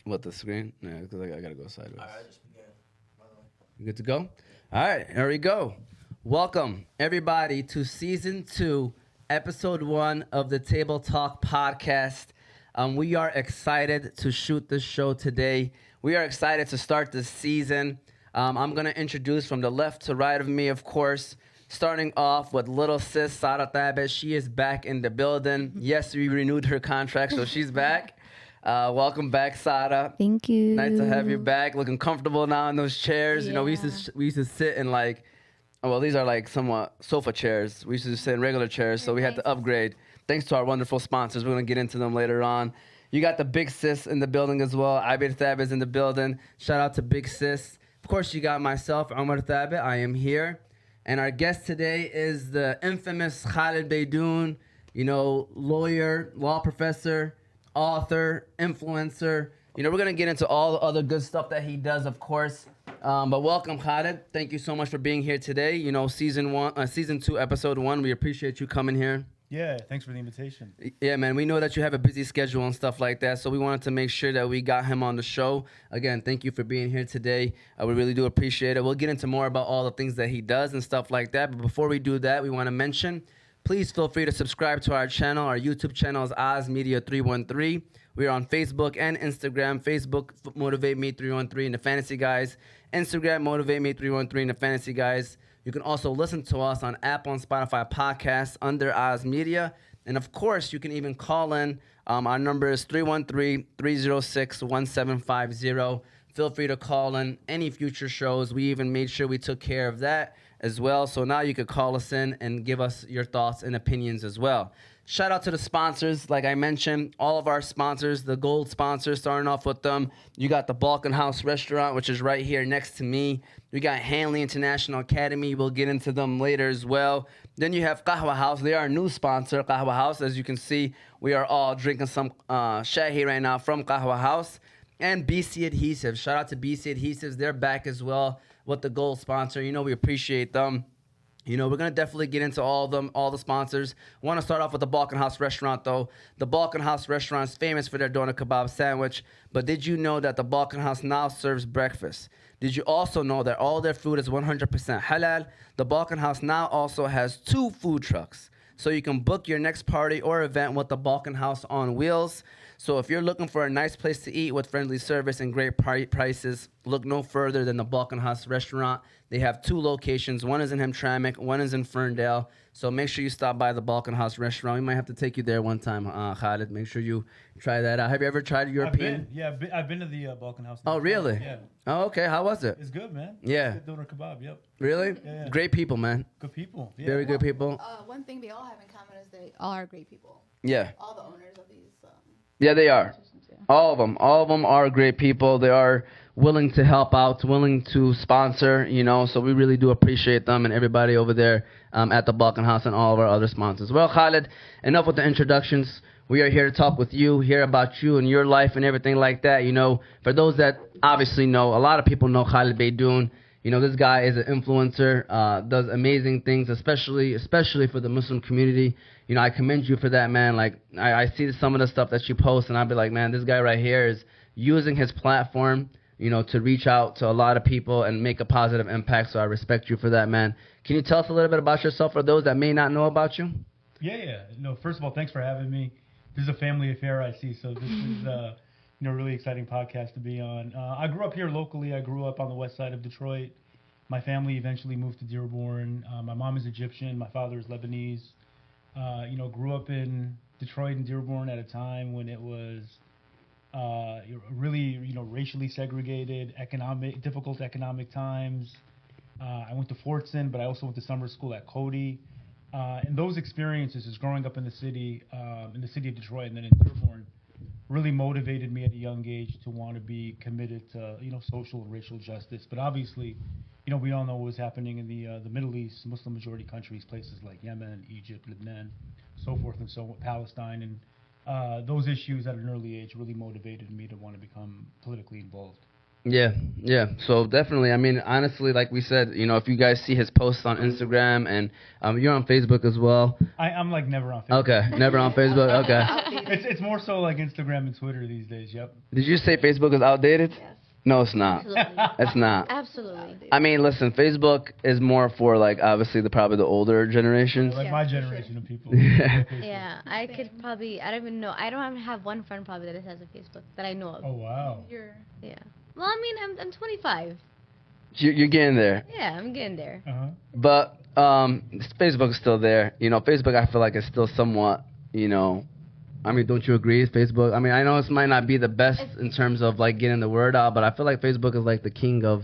What, the screen? Yeah, because I gotta go sideways. All right, I just began. By the way. You good to go? All right, here we go. Welcome, everybody, to season 2, episode 1 of the Table Talk podcast. We are excited to shoot this show today. We are excited to start this season. I'm going to introduce from the left to right of me, of course, starting off with little sis Sara Thabet. She is back in the building. Yes, we renewed her contract, so she's back. Welcome back, Sara. Thank you. Nice to have you back. Looking comfortable now in those chairs. You know, we used to sit in like, oh, well, these are like somewhat sofa chairs. We used to sit in regular chairs, so we had to upgrade. Thanks to our wonderful sponsors. We're gonna get into them later on. You got the big sis in the building as well. Abir Thab is in the building. Shout out to Big Sis. Of course, you got myself, Omar Thabit. I am here. And our guest today is the infamous Khaled Beydoun, you know, lawyer, law professor, author, influencer. You know, we're gonna get into all the other good stuff that he does, of course. But welcome, Khaled. Thank you so much for being here today. You know, season 2, episode 1. We appreciate you coming here. Yeah, thanks for the invitation. Yeah, man, we know that you have a busy schedule and stuff like that, so we wanted to make sure that we got him on the show. Again, thank you for being here today. We really do appreciate it. We'll get into more about all the things that he does and stuff like that, but before we do that, we want to mention, please feel free to subscribe to our channel. Our YouTube channel is Oz Media 313. We are on Facebook and Instagram. Facebook, Motivate Me 313 and the Fantasy Guys. Instagram, Motivate Me 313 and the Fantasy Guys. You can also listen to us on Apple and Spotify podcasts under Oz Media. And of course, you can even call in. Our number is 313-306-1750. Feel free to call in any future shows. We even made sure we took care of that as well. So now you could call us in and give us your thoughts and opinions as well. Shout out to the sponsors. Like I mentioned, all of our sponsors, the gold sponsors, starting off with them. You got the Balkan House Restaurant, which is right here next to me. We got Hanley International Academy. We'll get into them later as well. Then you have Qahwa House. They are a new sponsor, Qahwa House. As you can see, we are all drinking some shahi right now from Qahwa House. And BC Adhesives. Shout out to BC Adhesives. They're back as well with the gold sponsor. You know, we appreciate them. You know, we're going to definitely get into all of them, all the sponsors. I want to start off with the Balkan House Restaurant, though. The Balkan House Restaurant is famous for their doner kebab sandwich, but did you know that the Balkan House now serves breakfast? Did you also know that all their food is 100% halal? The Balkan House now also has 2 food trucks, so you can book your next party or event with the Balkan House on wheels. So if you're looking for a nice place to eat with friendly service and great prices, look no further than the Balkan House Restaurant. They have 2 locations. One is in Hamtramck, one is in Ferndale. So make sure you stop by the Balkan House Restaurant. We might have to take you there one time, Khaled. Make sure you try that out. Have you ever tried European? I've been to the Balkan House. Oh, really? Yeah. Oh, okay. How was it? It's good, man. Yeah. Good doner kebab, yep. Really? Yeah. Great people, man. Good people. Yeah. Very good people. One thing they all have in common is they all are great people. Yeah. All the owners of these. Yeah, they are. Institutions, yeah. All of them are great people. They are willing to help out, willing to sponsor, you know, so we really do appreciate them and everybody over there at the Balkan House and all of our other sponsors. Well, Khaled, enough with the introductions. We are here to talk with you, hear about you and your life and everything like that. You know, for those that obviously know, a lot of people know Khaled Beydoun. You know, this guy is an influencer, does amazing things, especially for the Muslim community. You know, I commend you for that, man. Like, I see some of the stuff that you post, and I'll be like, man, this guy right here is using his platform, you know, to reach out to a lot of people and make a positive impact, so I respect you for that, man. Can you tell us a little bit about yourself for those that may not know about you? Yeah. No, first of all, thanks for having me. This is a family affair, I see, so this is you know, really exciting podcast to be on. I grew up here locally. I grew up on the west side of Detroit. My family eventually moved to Dearborn. My mom is Egyptian. My father is Lebanese. You know, grew up in Detroit and Dearborn at a time when it was really, you know, racially segregated, difficult economic times. I went to Fortson, but I also went to summer school at Cody. And those experiences, as growing up in the city of Detroit and then in Dearborn, really motivated me at a young age to want to be committed to, you know, social and racial justice. But obviously, you know, we all know what was happening in the Middle East, Muslim majority countries, places like Yemen, Egypt, Lebanon, so forth and so on, Palestine, and those issues at an early age really motivated me to want to become politically involved. Yeah. So definitely, I mean, honestly, like we said, if you guys see his posts on Instagram and you're on Facebook as well. I'm like never on Facebook. Okay, never on Facebook. Okay. It's more so like Instagram and Twitter these days. Yep. Did you say Facebook is outdated? Yes. No, it's not. Absolutely. It's not. Absolutely. I mean, listen, Facebook is more for like obviously probably the older generations. Like Yeah, my for sure. generation of people. Yeah. Yeah, I could probably, I don't even know. I don't even have one friend probably that has a Facebook that I know of. Oh wow. You're Yeah. Well, I mean, I'm 25. You're getting there, Yeah, I'm getting there. Uh huh. but Facebook is still there. Facebook, I feel like it's still somewhat. I mean, don't you agree? Facebook. I mean, I know this might not be the best in terms of like getting the word out, but I feel like Facebook is like the king of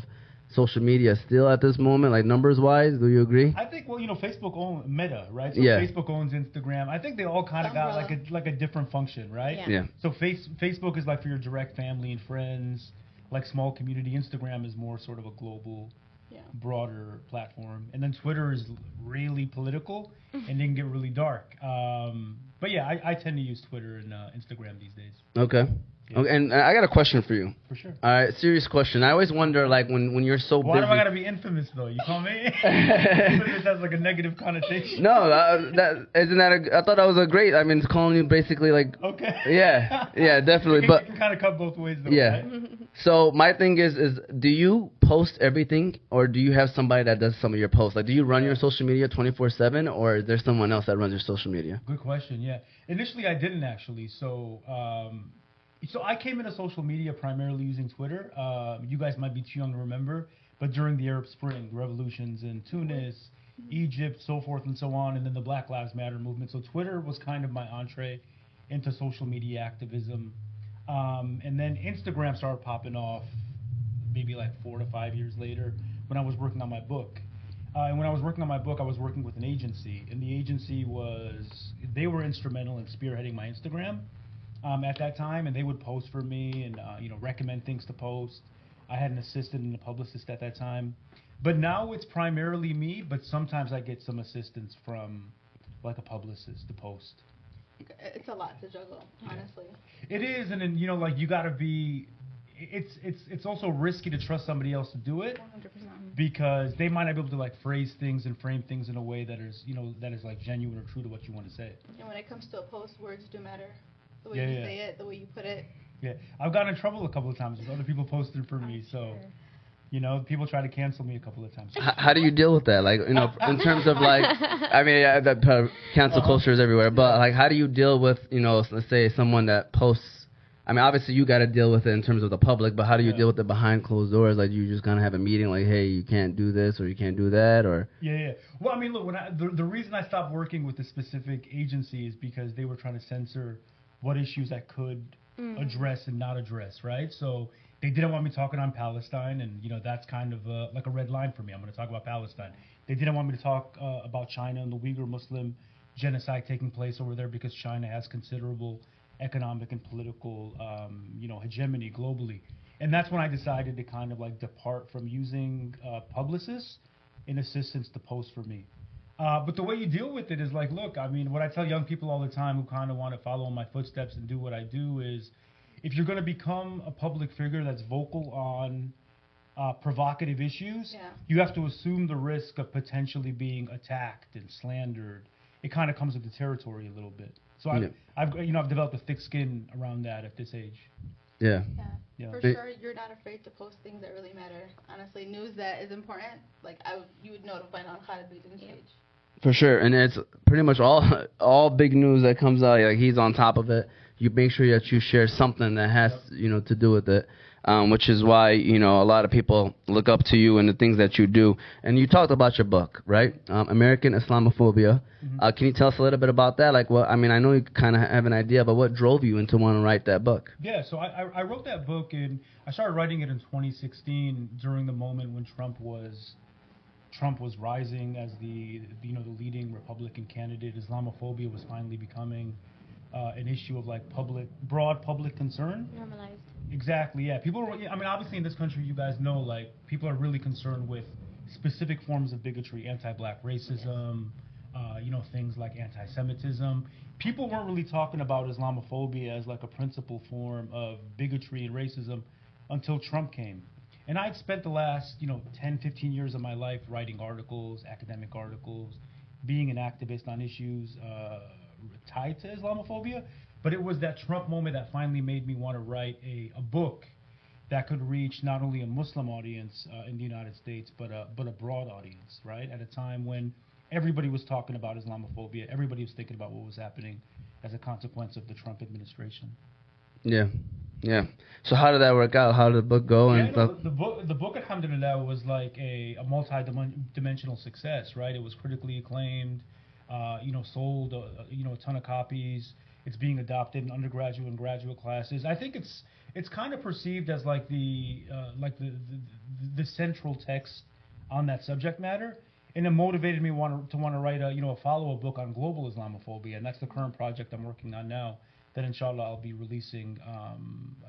social media still at this moment, like numbers wise. Do you agree? I think Facebook owns Meta, right? So Yeah. Facebook owns Instagram. I think they all kind of got like a different function, right? Yeah. Yeah. So Facebook is like for your direct family and friends, like small community. Instagram is more sort of a global, Yeah. broader platform, and then Twitter is really political and then get really dark. But yeah, I tend to use Twitter and Instagram these days Okay. Yeah. Okay. And I got a question for you. for sure. All right, serious question. I always wonder, like, when you're so Why busy. do I gotta be infamous though? You call me? Infamous has like a negative connotation. No, that isn't that. I thought that was a great. I mean, it's calling you basically like. Okay. Yeah, definitely. It But can kind of cut both ways though. yeah. Right? So my thing is do you post everything, or do you have somebody that does some of your posts? Like, do you run your social media 24/7, or is there someone else that runs your social media? Good question. Yeah. Initially, I didn't actually. So I came into social media primarily using Twitter. You guys might be too young to remember, but during the Arab Spring, revolutions in Tunis, Egypt, so forth and so on, and then the Black Lives Matter movement. So Twitter was kind of my entree into social media activism. And then Instagram started popping off maybe like 4 to 5 years later when I was working on my book. And when I was working on my book, I was working with an agency, and the agency they were instrumental in spearheading my Instagram at that time, and they would post for me and recommend things to post. I had an assistant and a publicist at that time, but now it's primarily me. But sometimes I get some assistance from like a publicist to post. It's a lot to juggle, honestly. It is, and then like you gotta be. It's also risky to trust somebody else to do it 100%. because they might not be able to like phrase things and frame things in a way that is that is like genuine or true to what you want to say. And when it comes to a post, words do matter. The way Yeah, you yeah. say it, the way you put it. Yeah, I've gotten in trouble a couple of times with other people posting for me, so people try to cancel me a couple of times. How do you deal with that? Like, in terms of like, I mean, that cancel culture is everywhere, but like, how do you deal with, let's say someone that posts? I mean, obviously you got to deal with it in terms of the public, but how do you deal with it behind closed doors? Like, you just kind of have a meeting, like, hey, you can't do this or you can't do that, or. Yeah. Well, I mean, look, the reason I stopped working with the specific agency is because they were trying to censor what issues I could address and not address, right? So they didn't want me talking on Palestine, and that's kind of like a red line for me. I'm going to talk about Palestine. They didn't want me to talk about China and the Uyghur Muslim genocide taking place over there because China has considerable economic and political, hegemony globally. And that's when I decided to kind of like depart from using publicists and assistants to post for me. But the way you deal with it is like, look, I mean, what I tell young people all the time who kind of want to follow in my footsteps and do what I do is, if you're going to become a public figure that's vocal on provocative issues, you have to assume the risk of potentially being attacked and slandered. It kind of comes with the territory a little bit. So I've developed a thick skin around that at this age. Yeah. Yeah. For sure, you're not afraid to post things that really matter. Honestly, news that is important, like you would notify on Khaled Beydoun's page. For sure, and it's pretty much all big news that comes out. Like, he's on top of it. You make sure that you share something that has to do with it, which is why a lot of people look up to you and the things that you do. And you talked about your book, right? American Islamophobia. Can you tell us a little bit about that? Like, I mean, I know you kind of have an idea, but what drove you into want to write that book? Yeah, so I wrote that book, and I started writing it in 2016 during the moment when Trump was rising as the leading Republican candidate. Islamophobia was finally becoming an issue of like broad public concern. Normalized. Exactly. Yeah. People were. I mean, obviously in this country, you guys know, like, people are really concerned with specific forms of bigotry, anti-black racism, things like anti-Semitism. People weren't really talking about Islamophobia as like a principal form of bigotry and racism until Trump came. And I'd spent the last, 10, 15 years of my life writing articles, academic articles, being an activist on issues tied to Islamophobia. But it was that Trump moment that finally made me want to write a book that could reach not only a Muslim audience in the United States, but a broad audience, right? At a time when everybody was talking about Islamophobia, everybody was thinking about what was happening as a consequence of the Trump administration. Yeah. Yeah. So how did that work out? How did the book go? Yeah, And stuff? the book, alhamdulillah, was like a multi-dimensional success, right? It was critically acclaimed, sold, a ton of copies. It's being adopted in undergraduate and graduate classes. I think it's kind of perceived as like the central text on that subject matter, and it motivated me to want to write a follow-up book on global Islamophobia, and that's the current project I'm working on now. That inshallah I'll be releasing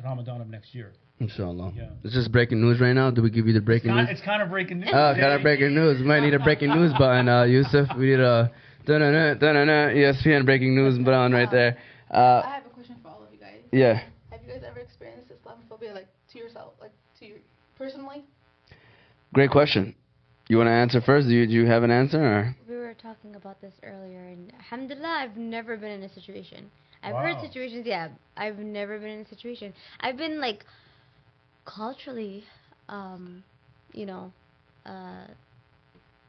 Ramadan of next year. Inshallah. Yeah. Is this breaking news right now? Do we give you the breaking news? It's kind of breaking news. Oh, kind of breaking news. We might need a breaking news button, Yusuf. We need a ESPN breaking news button right there. I have a question for all of you guys. Yeah. Have you guys ever experienced Islamophobia, like to yourself, like to you personally? Great question. You want to answer first? Do you have an answer? Or? We were talking about this earlier, and alhamdulillah, I've never been in a situation. I've Wow. heard situations, yeah. I've never been in a situation. I've been like culturally,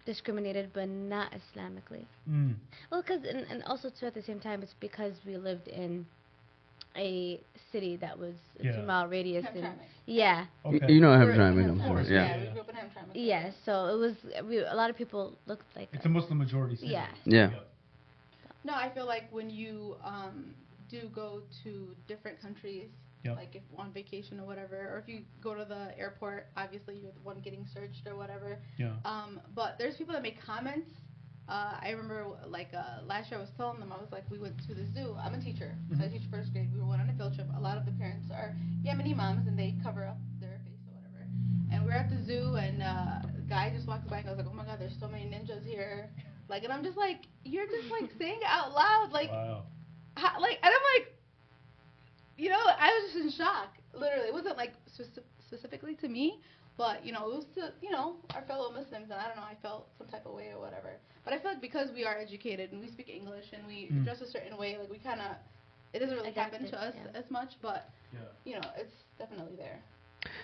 discriminated, but not Islamically. Mm. Well, because and also too at the same time, it's because we lived in a city that was a Yeah. 2-mile radius, and Hamtramck. yeah, Okay. You know We're Hamtramck, in I'm Hamtramck. sure. Yeah, Yeah. we grew up in Hamtramck. yeah. So it was a lot of people looked like It's us. a Muslim majority city. Yeah. Yeah. No, I feel like when you do go to different countries, Yep. like if on vacation or whatever, or if you go to the airport, obviously you're the one getting searched or whatever. Yeah. But there's people that make comments. I remember last year I was telling them, I was like, we went to the zoo. I'm a teacher, so I teach first grade. We went on a field trip. A lot of the parents are Yemeni moms, and they cover up their face or whatever. And we're at the zoo, and a guy just walks by, and I was like, oh my God, there's so many ninjas here. Like, and I'm just like, you're just like saying it out loud, like, Wow. and I'm like, I was just in shock. Literally, it wasn't like specifically to me, but it was to our fellow Muslims, and I don't know, I felt some type of way or whatever. But I feel like because we are educated and we speak English and we dress a certain way, like we kind of, it doesn't really happen Adapted, to us yeah. as much, but Yeah. it's definitely there.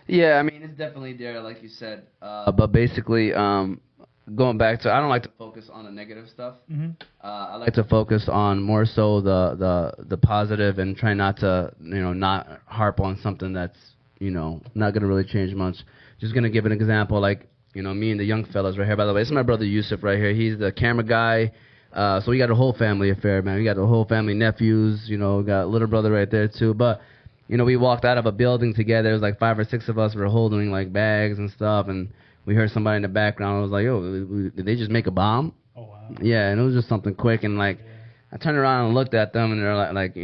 Yeah, I mean, it's definitely there, like you said. But basically, going back to, I don't like to focus on the negative stuff. Mm-hmm. I like to focus on more so the positive and try not to, not harp on something that's, not going to really change much. Just going to give an example, like, me and the young fellas right here. By the way, this is my brother Yusuf right here. He's the camera guy. So we got a whole family affair, man. We got a whole family, nephews, got a little brother right there too. But, we walked out of a building together. There was like 5 or 6 of us. We were holding like bags and stuff, and we heard somebody in the background. I was like, yo, did they just make a bomb? Oh wow. Yeah, and it was just something quick, and like, I turned around and looked at them, and they're like,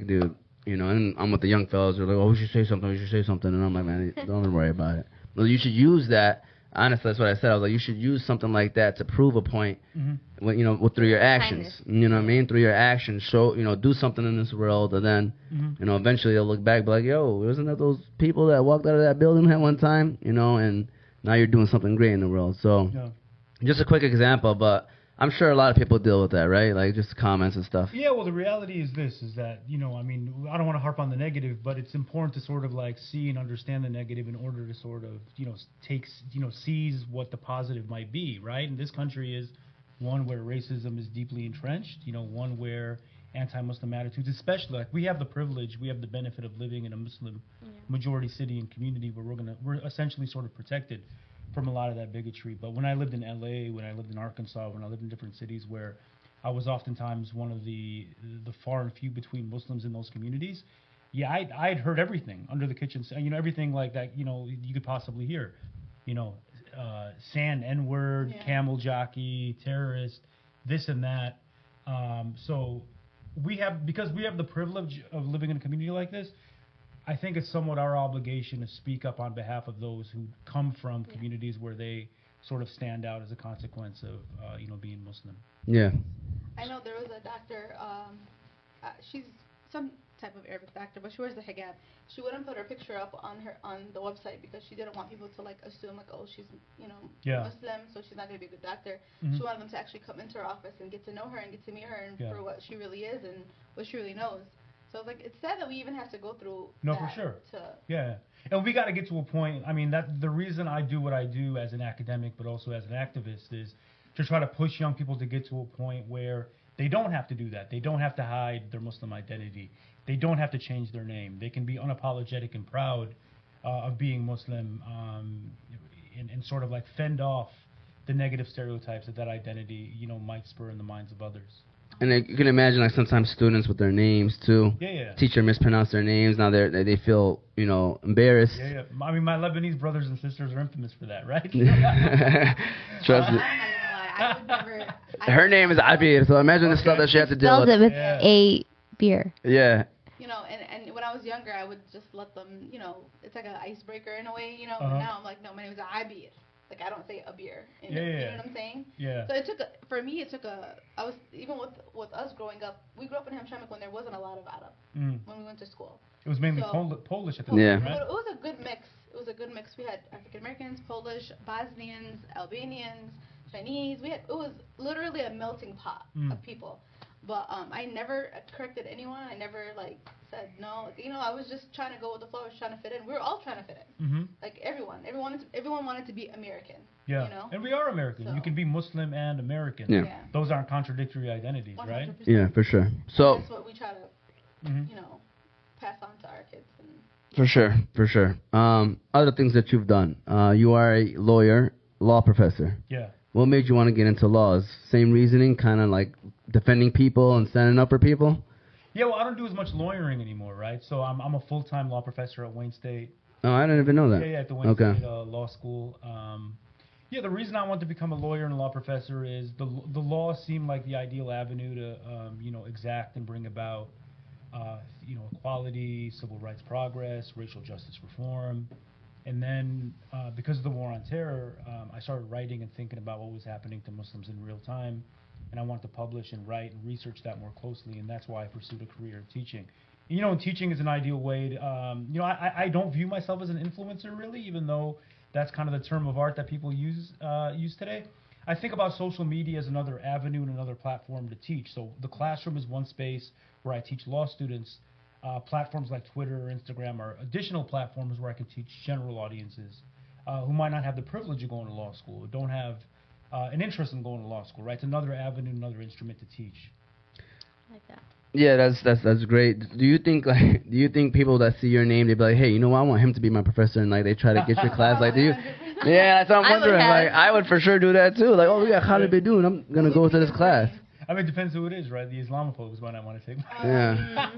dude, and I'm with the young fellas. They're like, oh, we should say something, and I'm like, man, don't even worry about it. Well, you should use that. Honestly, that's what I said. I was like, you should use something like that to prove a point, through your actions. Kindness. You know what I mean? Through your actions, show, do something in this world, and then, eventually they'll look back, and be like, yo, wasn't that those people that walked out of that building at one time? And now you're doing something great in the world. So, just a quick example, but I'm sure a lot of people deal with that, right? Like just comments and stuff. Yeah, well, the reality is this, is that, I don't want to harp on the negative, but it's important to sort of like see and understand the negative in order to sort of, seize what the positive might be, right? And this country is one where racism is deeply entrenched, one where anti-Muslim attitudes, especially, like, we have the privilege, we have the benefit of living in a Muslim majority city and community where we're essentially sort of protected from a lot of that bigotry. But when I lived in LA, when I lived in Arkansas, when I lived in different cities where I was oftentimes one of the far and few between Muslims in those communities, I'd heard everything under the kitchen, everything like that, you could possibly hear, sand, N-word, camel jockey, terrorist, this and that. So because we have the privilege of living in a community like this, I think it's somewhat our obligation to speak up on behalf of those who come from communities where they sort of stand out as a consequence of, being Muslim. Yeah. I know there was a doctor, she's type of Arabic doctor, but she wears the hijab. She wouldn't put her picture up on the website because she didn't want people to like assume like, oh, she's Muslim, so she's not gonna be a good doctor. She wanted them to actually come into her office and get to know her and get to meet her and for what she really is and what she really knows. So it's like it's sad that we even have to go through. No, for sure. And we got to get to a point. I mean, that the reason I do what I do as an academic, but also as an activist, is to try to push young people to get to a point where they don't have to do that. They don't have to hide their Muslim identity. They don't have to change their name. They can be unapologetic and proud of being Muslim, and sort of like fend off the negative stereotypes that identity, might spur in the minds of others. And you can imagine, like, sometimes students with their names, too. Teacher mispronounced their names. Now they feel, embarrassed. I mean, my Lebanese brothers and sisters are infamous for that, right? Trust me. Her name is Abir, so imagine the stuff that she had to deal with. Spells it with a beer. Yeah. And when I was younger, I would just let them, it's like an icebreaker in a way, And now I'm like, no, my name is Abir. Like, I don't say a beer. You know what I'm saying? Yeah. So I was, even with us growing up, we grew up in Hamtramck when there wasn't a lot of Arab when we went to school. It was mainly Polish at the time, right? But it was a good mix. We had African Americans, Polish, Bosnians, Albanians, Chinese. It was literally a melting pot of people. But I never corrected anyone. I never said no. I was just trying to go with the flow. I was trying to fit in. We were all trying to fit in. Like everyone wanted to be American. Yeah. And we are American. So. You can be Muslim and American. Yeah. Those aren't contradictory identities, 100%. Right? Yeah, for sure. So that's what we try to, pass on to our kids. For sure. Other things that you've done. You are a lawyer, law professor. Yeah. What made you want to get into laws? Same reasoning, kind of like defending people and standing up for people? Yeah, well, I don't do as much lawyering anymore, right? So I'm a full-time law professor at Wayne State. Oh, I didn't even know that. Yeah, at the Wayne State Law School. The reason I wanted to become a lawyer and a law professor is the law seemed like the ideal avenue to, exact and bring about, equality, civil rights progress, racial justice reform. And then, because of the war on terror, I started writing and thinking about what was happening to Muslims in real time. And I wanted to publish and write and research that more closely, and that's why I pursued a career in teaching. And teaching is an ideal way to, I don't view myself as an influencer, really, even though that's kind of the term of art that people use today. I think about social media as another avenue and another platform to teach. So the classroom is one space where I teach law students. Platforms like Twitter or Instagram are additional platforms where I can teach general audiences who might not have the privilege of going to law school, or don't have an interest in going to law school, right? It's another avenue, another instrument to teach. I like that. Yeah, that's great. Do you think people that see your name, they be like, hey, I want him to be my professor, and they try to get your class? Do you? Yeah, that's what I'm wondering. I would for sure do that too. We got Khaled Beydoun. I'm gonna go to this class. I mean, it depends who it is, right? The Islamophobes might not want to take. Yeah.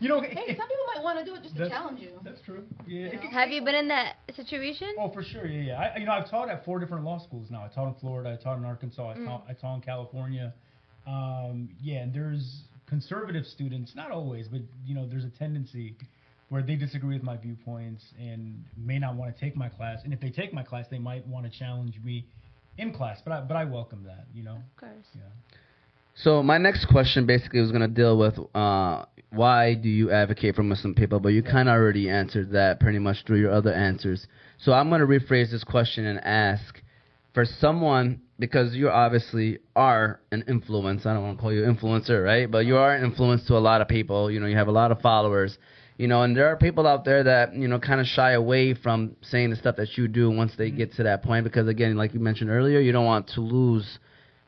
Hey, some people might want to do it just to challenge you. That's true. Yeah. Have you been in that situation? Oh, for sure. Yeah. I've taught at 4 different law schools now. I taught in Florida. I taught in Arkansas. I taught in California. And there's conservative students, not always, but there's a tendency where they disagree with my viewpoints and may not want to take my class. And if they take my class, they might want to challenge me in class. But I welcome that. Of course. Yeah. So my next question basically was going to deal with why do you advocate for Muslim people, but you kind of already answered that pretty much through your other answers. So I'm going to rephrase this question and ask, for someone, because you obviously are an influence, I don't want to call you influencer, right? But you are an influence to a lot of people. You have a lot of followers. And there are people out there that, kind of shy away from saying the stuff that you do once they get to that point, because, again, like you mentioned earlier, you don't want to lose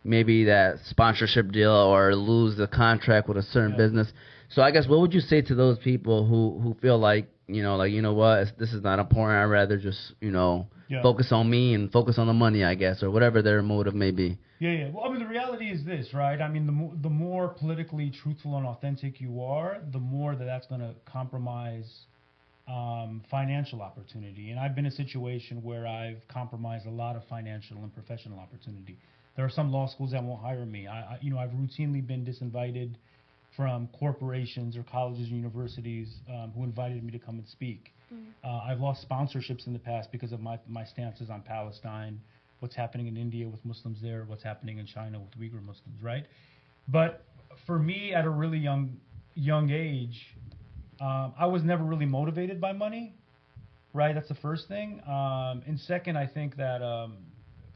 maybe that sponsorship deal or lose the contract with a certain business. So I guess what would you say to those people who feel like, what, this is not important, I'd rather just, focus on me and focus on the money, I guess, or whatever their motive may be. Yeah. Well, I mean, the reality is this, right? I mean, the more politically truthful and authentic you are, the more that's going to compromise financial opportunity. And I've been in a situation where I've compromised a lot of financial and professional opportunity. There are some law schools that won't hire me. I've routinely been disinvited from corporations or colleges and universities who invited me to come and speak. I've lost sponsorships in the past because of my stances on Palestine, what's happening in India with Muslims there, what's happening in China with Uyghur Muslims, right? But for me, at a really young age, I was never really motivated by money, right? That's the first thing. And second, I think that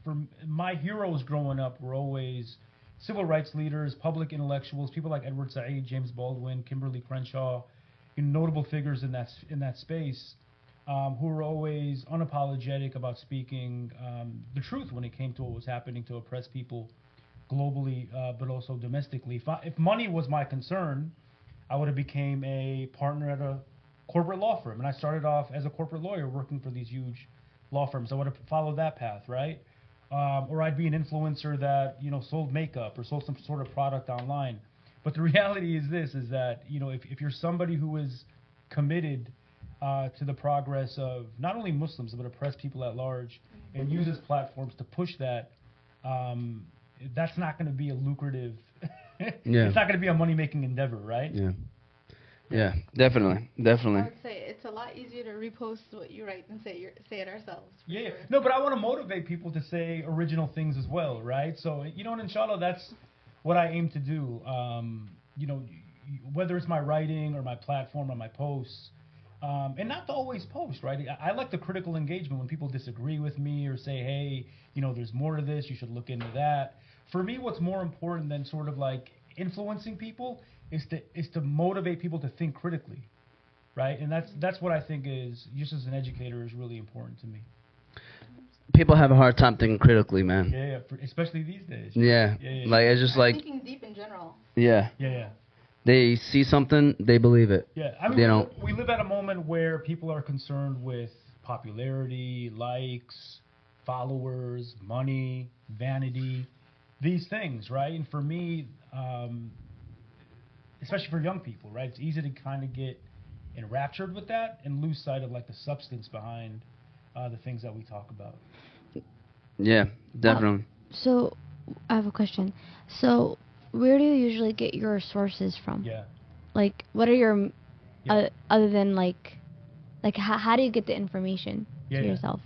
for my heroes growing up were always civil rights leaders, public intellectuals, people like Edward Said, James Baldwin, Kimberly Crenshaw, notable figures in that space, who were always unapologetic about speaking the truth when it came to what was happening to oppressed people globally, but also domestically. If money was my concern, I would have became a partner at a corporate law firm, and I started off as a corporate lawyer working for these huge law firms. I would have followed that path, right? Or I'd be an influencer that sold makeup or sold some sort of product online. But the reality is this: is that if you're somebody who is committed to the progress of not only Muslims but oppressed people at large, and uses platforms to push that, that's not going to be a lucrative. It's not going to be a money-making endeavor, right? Yeah, definitely. I would say it's a lot easier to repost what you write than say it ourselves. Yeah. Sure. No, but I want to motivate people to say original things as well, right? So, and inshallah, that's what I aim to do. Whether it's my writing or my platform or my posts, and not to always post, right? I like the critical engagement when people disagree with me or say, hey, there's more to this, you should look into that. For me, what's more important than sort of like influencing people is to motivate people to think critically, right? And that's what I think is, just as an educator, is really important to me. People have a hard time thinking critically, man. Yeah, especially these days. Yeah. Like it's just like thinking deep in general. Yeah. They see something, they believe it. Yeah, I mean, we live at a moment where people are concerned with popularity, likes, followers, money, vanity, these things, right? And for me, especially for young people, right, it's easy to kind of get enraptured with that and lose sight of like the substance behind the things that we talk about. Yeah, definitely. So I have a question. So where do you usually get your sources from? Yeah. Like, what are your other than like how do you get the information to yourself?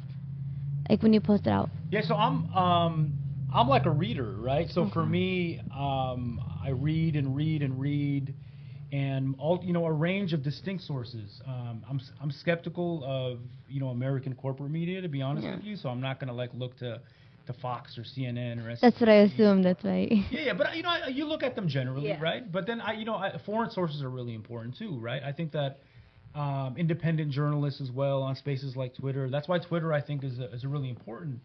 Like when you post it out. Yeah. So I'm like a reader, right? So for me, I read and read and read, and a range of distinct sources. I'm skeptical of American corporate media, to be honest with you. So I'm not gonna look to Fox or CNN or SNL. That's what I assumed. That's right. Yeah, but you look at them generally, right? But then foreign sources are really important too, right? I think that independent journalists as well on spaces like Twitter. That's why Twitter, I think, is a really important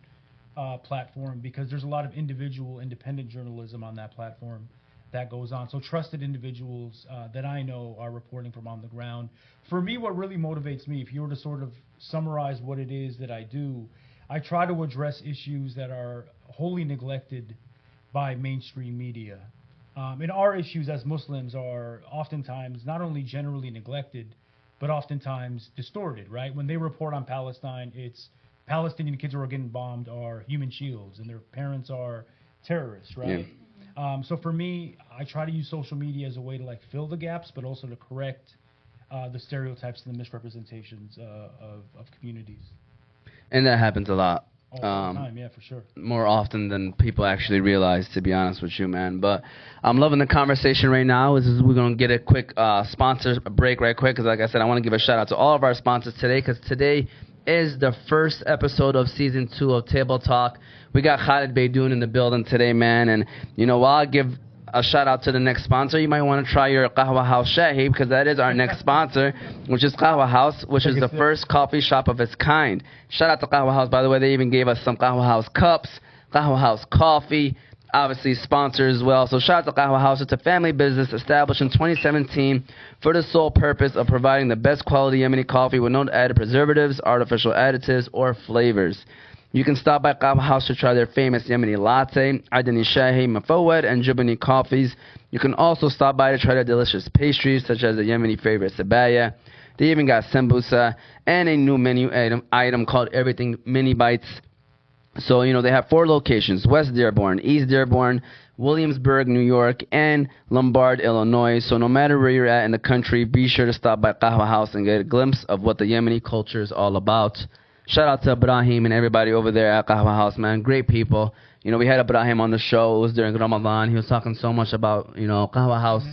platform, because there's a lot of individual independent journalism on that platform that goes on. So trusted individuals that I know are reporting from on the ground. For me, what really motivates me, if you were to sort of summarize what it is that I do, I try to address issues that are wholly neglected by mainstream media. And our issues as Muslims are oftentimes not only generally neglected, but oftentimes distorted, right? When they report on Palestine, it's Palestinian kids who are getting bombed are human shields and their parents are terrorists, right? Yeah. So for me, I try to use social media as a way to fill the gaps, but also to correct the stereotypes and the misrepresentations of communities. And that happens a lot. All the time, yeah, for sure. More often than people actually realize, to be honest with you, man. But I'm loving the conversation right now. We're going to get a quick sponsor break right quick, because like I said, I want to give a shout out to all of our sponsors today, because today is the first episode of Season 2 of Table Talk. We got Khaled Beydoun in the building today, man. And, while I give a shout out to the next sponsor, you might want to try your Qahwa House Shahi, because that is our next sponsor, which is Qahwa House, which is the first coffee shop of its kind. Shout out to Qahwa House, by the way. They even gave us some Qahwa House cups, Qahwa House coffee, obviously sponsor as well. So shout out to Qahwa House. It's a family business established in 2017 for the sole purpose of providing the best quality Yemeni coffee with no added preservatives, artificial additives, or flavors. You can stop by Qahwa House to try their famous Yemeni latte, Adani Shahi, Mafawad, and Jubani coffees. You can also stop by to try their delicious pastries, such as the Yemeni favorite sabaya. They even got sambusa and a new menu item called Everything Mini Bites. So, they have 4 locations: West Dearborn, East Dearborn, Williamsburg, New York, and Lombard, Illinois. So no matter where you're at in the country, be sure to stop by Qahwa House and get a glimpse of what the Yemeni culture is all about. Shout out to Ibrahim and everybody over there at Qahwa House, man. Great people. We had Ibrahim on the show. It was during Ramadan. He was talking so much about, Qahwa House.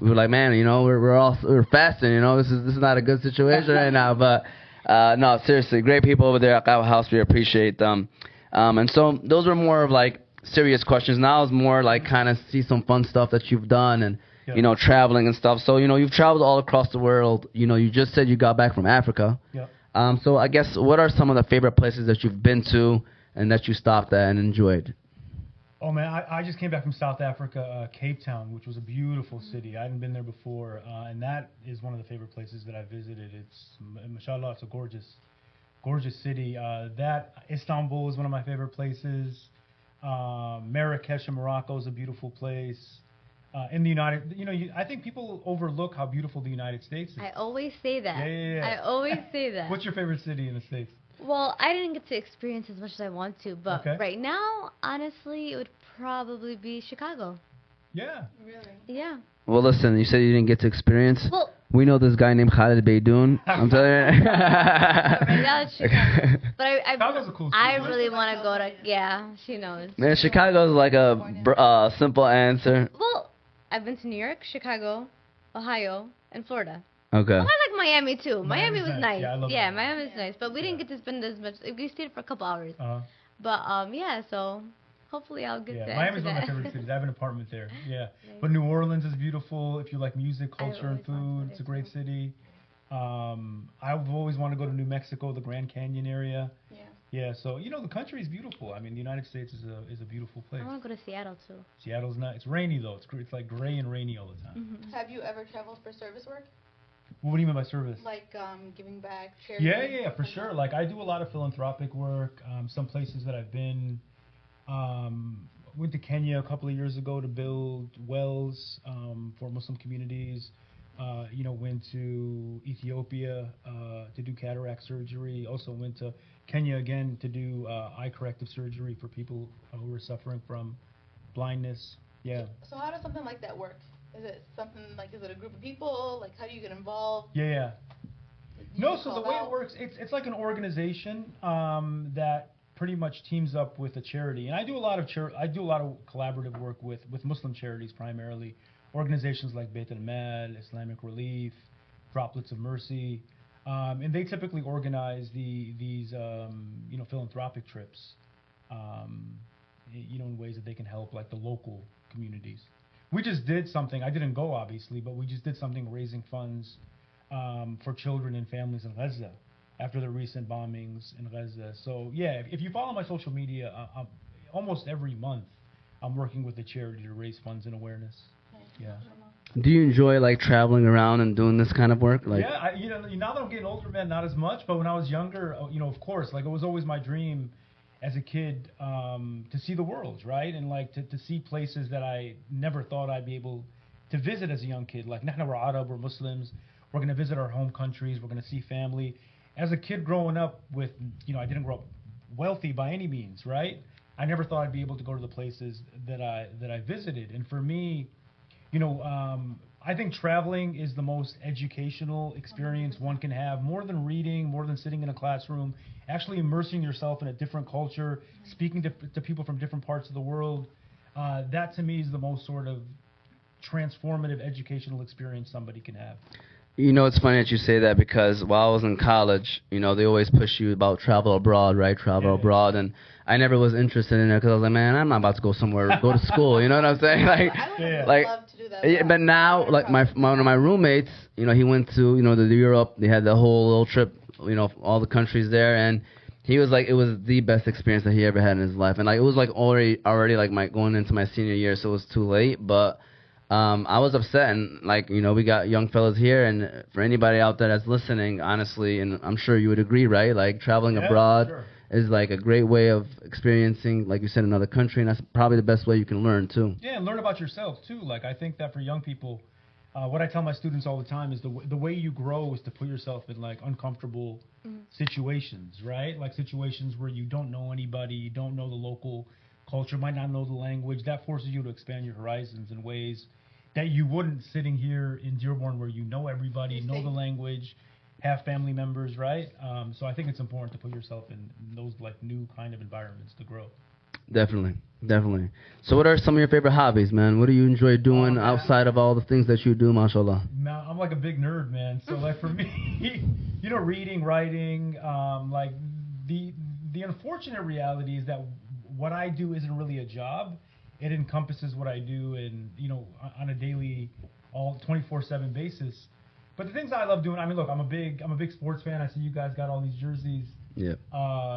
we were like, man, you know, we're fasting, you know, this is not a good situation right now. But no, seriously, great people over there at G.O.A.T House. We appreciate them. And so those were more of like serious questions. Now it's more like kind of see some fun stuff that you've done and you know, traveling and stuff. So, you know, you've traveled all across the world. You know, you just said you got back from Africa. So I guess what are some of the favorite places that you've been to and that you stopped at and enjoyed? Oh man, I just came back from South Africa, Cape Town, which was a beautiful city. I hadn't been there before, and that is one of the favorite places that I visited. It's, mashallah, it's a gorgeous city. That Istanbul is one of my favorite places. Marrakesh in Morocco is a beautiful place. In the United, you know, I think people overlook how beautiful the United States is. I always say that. Yeah. I always say that. What's your favorite city in the States? Well, I didn't get to experience as much as I want to, but right now, honestly, it would probably be Chicago. Yeah. Really? Yeah. Well, listen, you said you didn't get to experience. Well, we know this guy named Khaled Beydoun. I'm telling you. right now it's Chicago. But Chicago's a cool city. I really want to go to. Yeah, she knows. Man, Chicago's like a simple answer. Well, I've been to New York, Chicago, Ohio, and Florida. Okay. I like Miami too. Miami was nice. Yeah, I love yeah, Miami. Miami was nice, but we didn't get to spend as much. We stayed for a couple hours. But yeah, so hopefully I'll get to. Miami's one of my favorite cities. I have an apartment there. Yeah, but New Orleans is beautiful. If you like music, culture, and food, it's a great city. I've always wanted to go to New Mexico, the Grand Canyon area. Yeah, so you know the country is beautiful. I mean, the United States is a beautiful place. I want to go to Seattle too. Seattle's not. It's rainy though. It's like gray and rainy all the time. Have you ever traveled for service work? What do you mean by service? Like giving back, charity? Yeah, for sure. Like I do a lot of philanthropic work. Some places that I've been, went to Kenya a couple of years ago to build wells for Muslim communities. You know, went to Ethiopia to do cataract surgery. Also went to Kenya again to do eye corrective surgery for people who are suffering from blindness. Yeah. So how does something like that work? Is it something like, is it a group of people? Like, how do you get involved? Yeah. No, so the way it works, it's like an organization that pretty much teams up with a charity, and I do a lot of collaborative work with Muslim charities primarily, organizations like Beit al-Mal, Islamic Relief, Droplets of Mercy, and they typically organize these you know, philanthropic trips, you know, in ways that they can help like the local communities. We just did something. I didn't go obviously, but we just did something raising funds for children and families in Gaza after the recent bombings in Gaza. So yeah, if you follow my social media, almost every month I'm working with a charity to raise funds and awareness. Yeah. Do you enjoy like traveling around and doing this kind of work? Like, yeah, you know, now that I'm getting older, man, not as much. But when I was younger, you know, of course, like it was always my dream as a kid to see the world, right? And like to see places that I never thought I'd be able to visit as a young kid. Like, nahna we're Arab, we're Muslims, we're going to visit our home countries, we're going to see family. As a kid growing up with, you know, I didn't grow up wealthy by any means, right? I never thought I'd be able to go to the places that I visited. And for me, you know, I think traveling is the most educational experience one can have, more than reading, more than sitting in a classroom. Actually immersing yourself in a different culture, speaking to people from different parts of the world, that to me is the most sort of transformative educational experience somebody can have. You know, it's funny that you say that because while I was in college, you know, they always push you about travel abroad, right? Travel abroad. And I never was interested in it because I was like, man, I'm not about to go somewhere, go to school. You know what I'm saying? Like, I would love to do that. Yeah, but now, like one of my roommates, you know, he went to, you know, to Europe. They had the whole little trip, you know, all the countries there, and he was like, it was the best experience that he ever had in his life. And like, it was like already like going into my senior year, so it was too late. But I was upset, and like, you know, we got young fellas here, and for anybody out there that's listening, honestly, and I'm sure you would agree, right? Like traveling abroad is like a great way of experiencing, like you said, another country, and that's probably the best way you can learn too. Yeah, and learn about yourself too. Like I think that for young people, what I tell my students all the time is the way you grow is to put yourself in like uncomfortable situations, right? Like situations where you don't know anybody, you don't know the local culture, might not know the language. That forces you to expand your horizons in ways that you wouldn't sitting here in Dearborn where you know everybody, know the language, have family members, right? So I think it's important to put yourself in those like new kind of environments to grow. Definitely. Definitely. So what are some of your favorite hobbies, man? What do you enjoy doing man. outside of all the things that you do, mashallah? Man, I'm like a big nerd, man. So like for me, reading, writing, like the unfortunate reality is that what I do isn't really a job. It encompasses what I do, and on a daily, all 24/7 basis. But the things I love doing, I mean, look, I'm a big sports fan. I see you guys got all these jerseys. Yeah.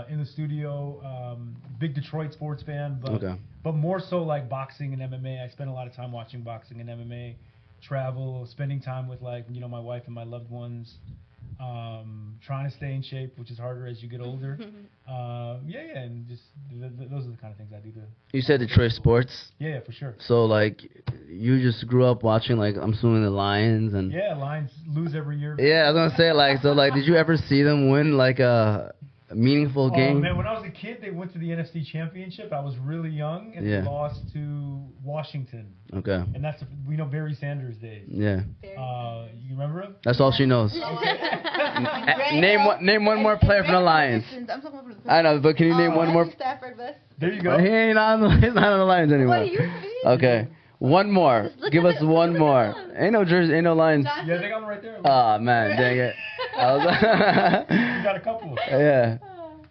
In the studio, big Detroit sports fan, Okay. but more so like boxing and MMA. I spend a lot of time watching boxing and MMA, travel, spending time with like my wife and my loved ones, trying to stay in shape, which is harder as you get older. And just those are the kind of things I do. You said Detroit sports. Yeah, for sure. So like, you just grew up watching, like, I'm assuming the Lions and. Yeah, Lions lose every year. Yeah, I was gonna say, like, so like, did you ever see them win like a meaningful game? Oh man, when I was a kid, they went to the NFC Championship. I was really young, and they lost to Washington. Okay. And that's Barry Sanders days. Yeah. You remember him? That's all she knows. Name one more player from the Lions. I know, but can you name one more? There you go. He ain't on he's not on the Lions anymore. What, he used to be? Okay. One more. Give us one more. Ain't no jersey, ain't no Lions. Yeah, they got him right there. Oh man, dang it. You got a couple. Yeah.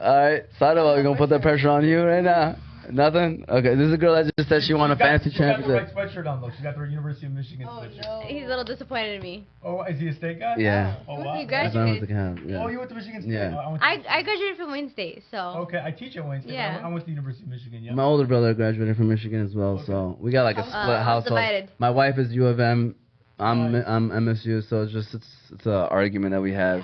Alright, Sadova, we're gonna put that pressure on you right now. Nothing? Okay, this is a girl that just said she won a fantasy championship. She got the right sweatshirt on, though. She got the University of Michigan sweatshirt. No. He's a little disappointed in me. Oh, is he a state guy? Yeah. Oh, wow. You That's what I was graduated. thinking of, yeah. Oh, you went to Michigan State? Yeah. Oh, I graduated from Wayne State, so. Okay, I teach at Wayne State. Yeah. I went to the University of Michigan, yeah. My older brother graduated from Michigan as well, Okay. so we got like a split household. divided. My wife is U of M. I'm Nice. MSU, so it's a argument that we have.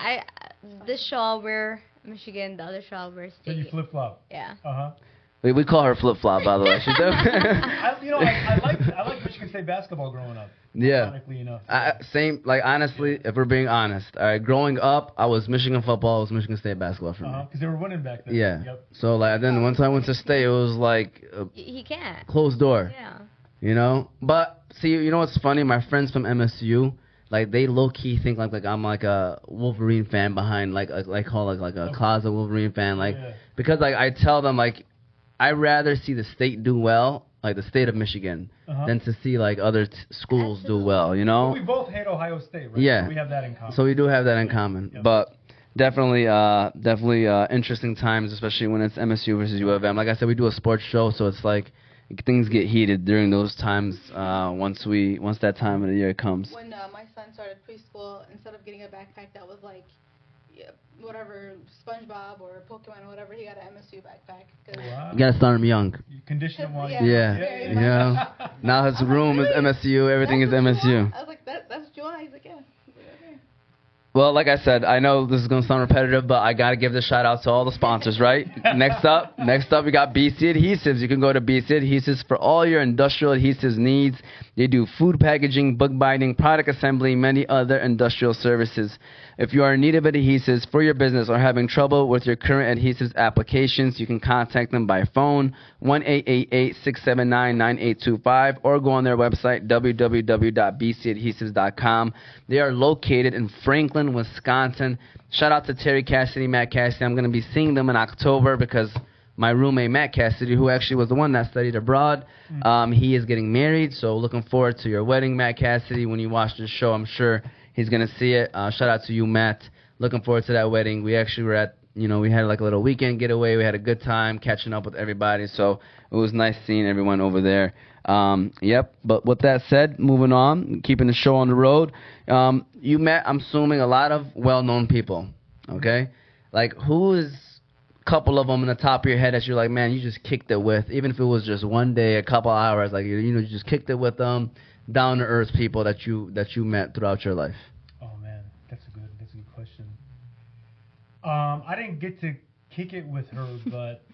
This show I'll wear Michigan, the other show I'll wear So State. you flip-flop? Yeah. Uh-huh. We call her flip flop, by the way. She's I like Michigan State basketball growing up. Yeah. Ironically enough. Same. Like honestly, if we're being honest, all right. Growing up, I was Michigan football. I was Michigan State basketball for me. Because they were winning back then. Yeah. Yep. So like then once I went to state, it was like a He can't. closed door. Yeah. You know. But see, you know what's funny? My friends from MSU, like they low key think like I'm like a Wolverine fan behind like call like a closet Wolverine fan because like I tell them like I'd rather see the state do well, like the state of Michigan, than to see like other schools do well, you know? We both hate Ohio State, right? Yeah. So we have that in common. So we do have that in common. Yep. But definitely interesting times, especially when it's MSU versus U of M. Like I said, we do a sports show, so it's like things get heated during those times once that time of the year comes. When my son started preschool, instead of getting a backpack that was like whatever SpongeBob or Pokemon or whatever, he got an MSU backpack. Wow. You gotta start him young. You condition him while Yeah. Yeah. You know? Now his room is MSU, everything is MSU. I was like, that's G.O.A.T. He's like, yeah. Okay. Well, like I said, I know this is going to sound repetitive, but I got to give the shout out to all the sponsors, right? Next up, we got BC Adhesives. You can go to BC Adhesives for all your industrial adhesives needs. They do food packaging, book binding, product assembly, many other industrial services. If you are in need of adhesives for your business or having trouble with your current adhesives applications, you can contact them by phone, 1-888-679-9825, or go on their website, www.bcadhesives.com. They are located in Franklin, Wisconsin. Shout out to Terry Cassidy, Matt Cassidy. I'm going to be seeing them in October because my roommate, Matt Cassidy, who actually was the one that studied abroad, he is getting married. So looking forward to your wedding, Matt Cassidy. When you watch this show, I'm sure he's going to see it. Shout out to you, Matt. Looking forward to that wedding. We actually were at, we had like a little weekend getaway. We had a good time catching up with everybody. So it was nice seeing everyone over there. Yep. But with that said, moving on, keeping the show on the road. You met, I'm assuming, a lot of well-known people. Okay? Like, who is a couple of them in the top of your head that you're like, man, you just kicked it with, even if it was just one day, a couple hours, like, you just kicked it with them, down-to-earth people that you met throughout your life? Oh man, that's a good question. I didn't get to kick it with her, but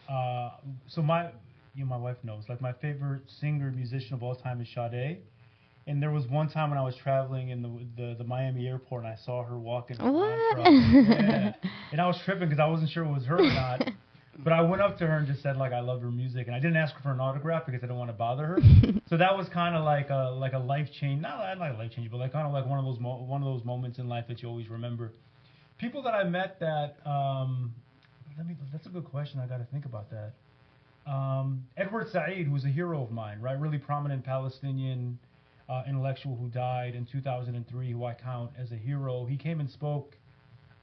so my wife knows, like, my favorite singer musician of all time is Sade. And there was one time when I was traveling in the Miami airport and I saw her walking. What? Yeah. And I was tripping because I wasn't sure it was her or not. But I went up to her and just said, like, I love her music, and I didn't ask her for an autograph because I didn't want to bother her. So that was kind of like a life change, not like a life change, but like kind of like one of those moments in life that you always remember. People that I met that that's a good question. I got to think about that. Edward Said, who's a hero of mine, right? Really prominent Palestinian intellectual who died in 2003, who I count as a hero. He came and spoke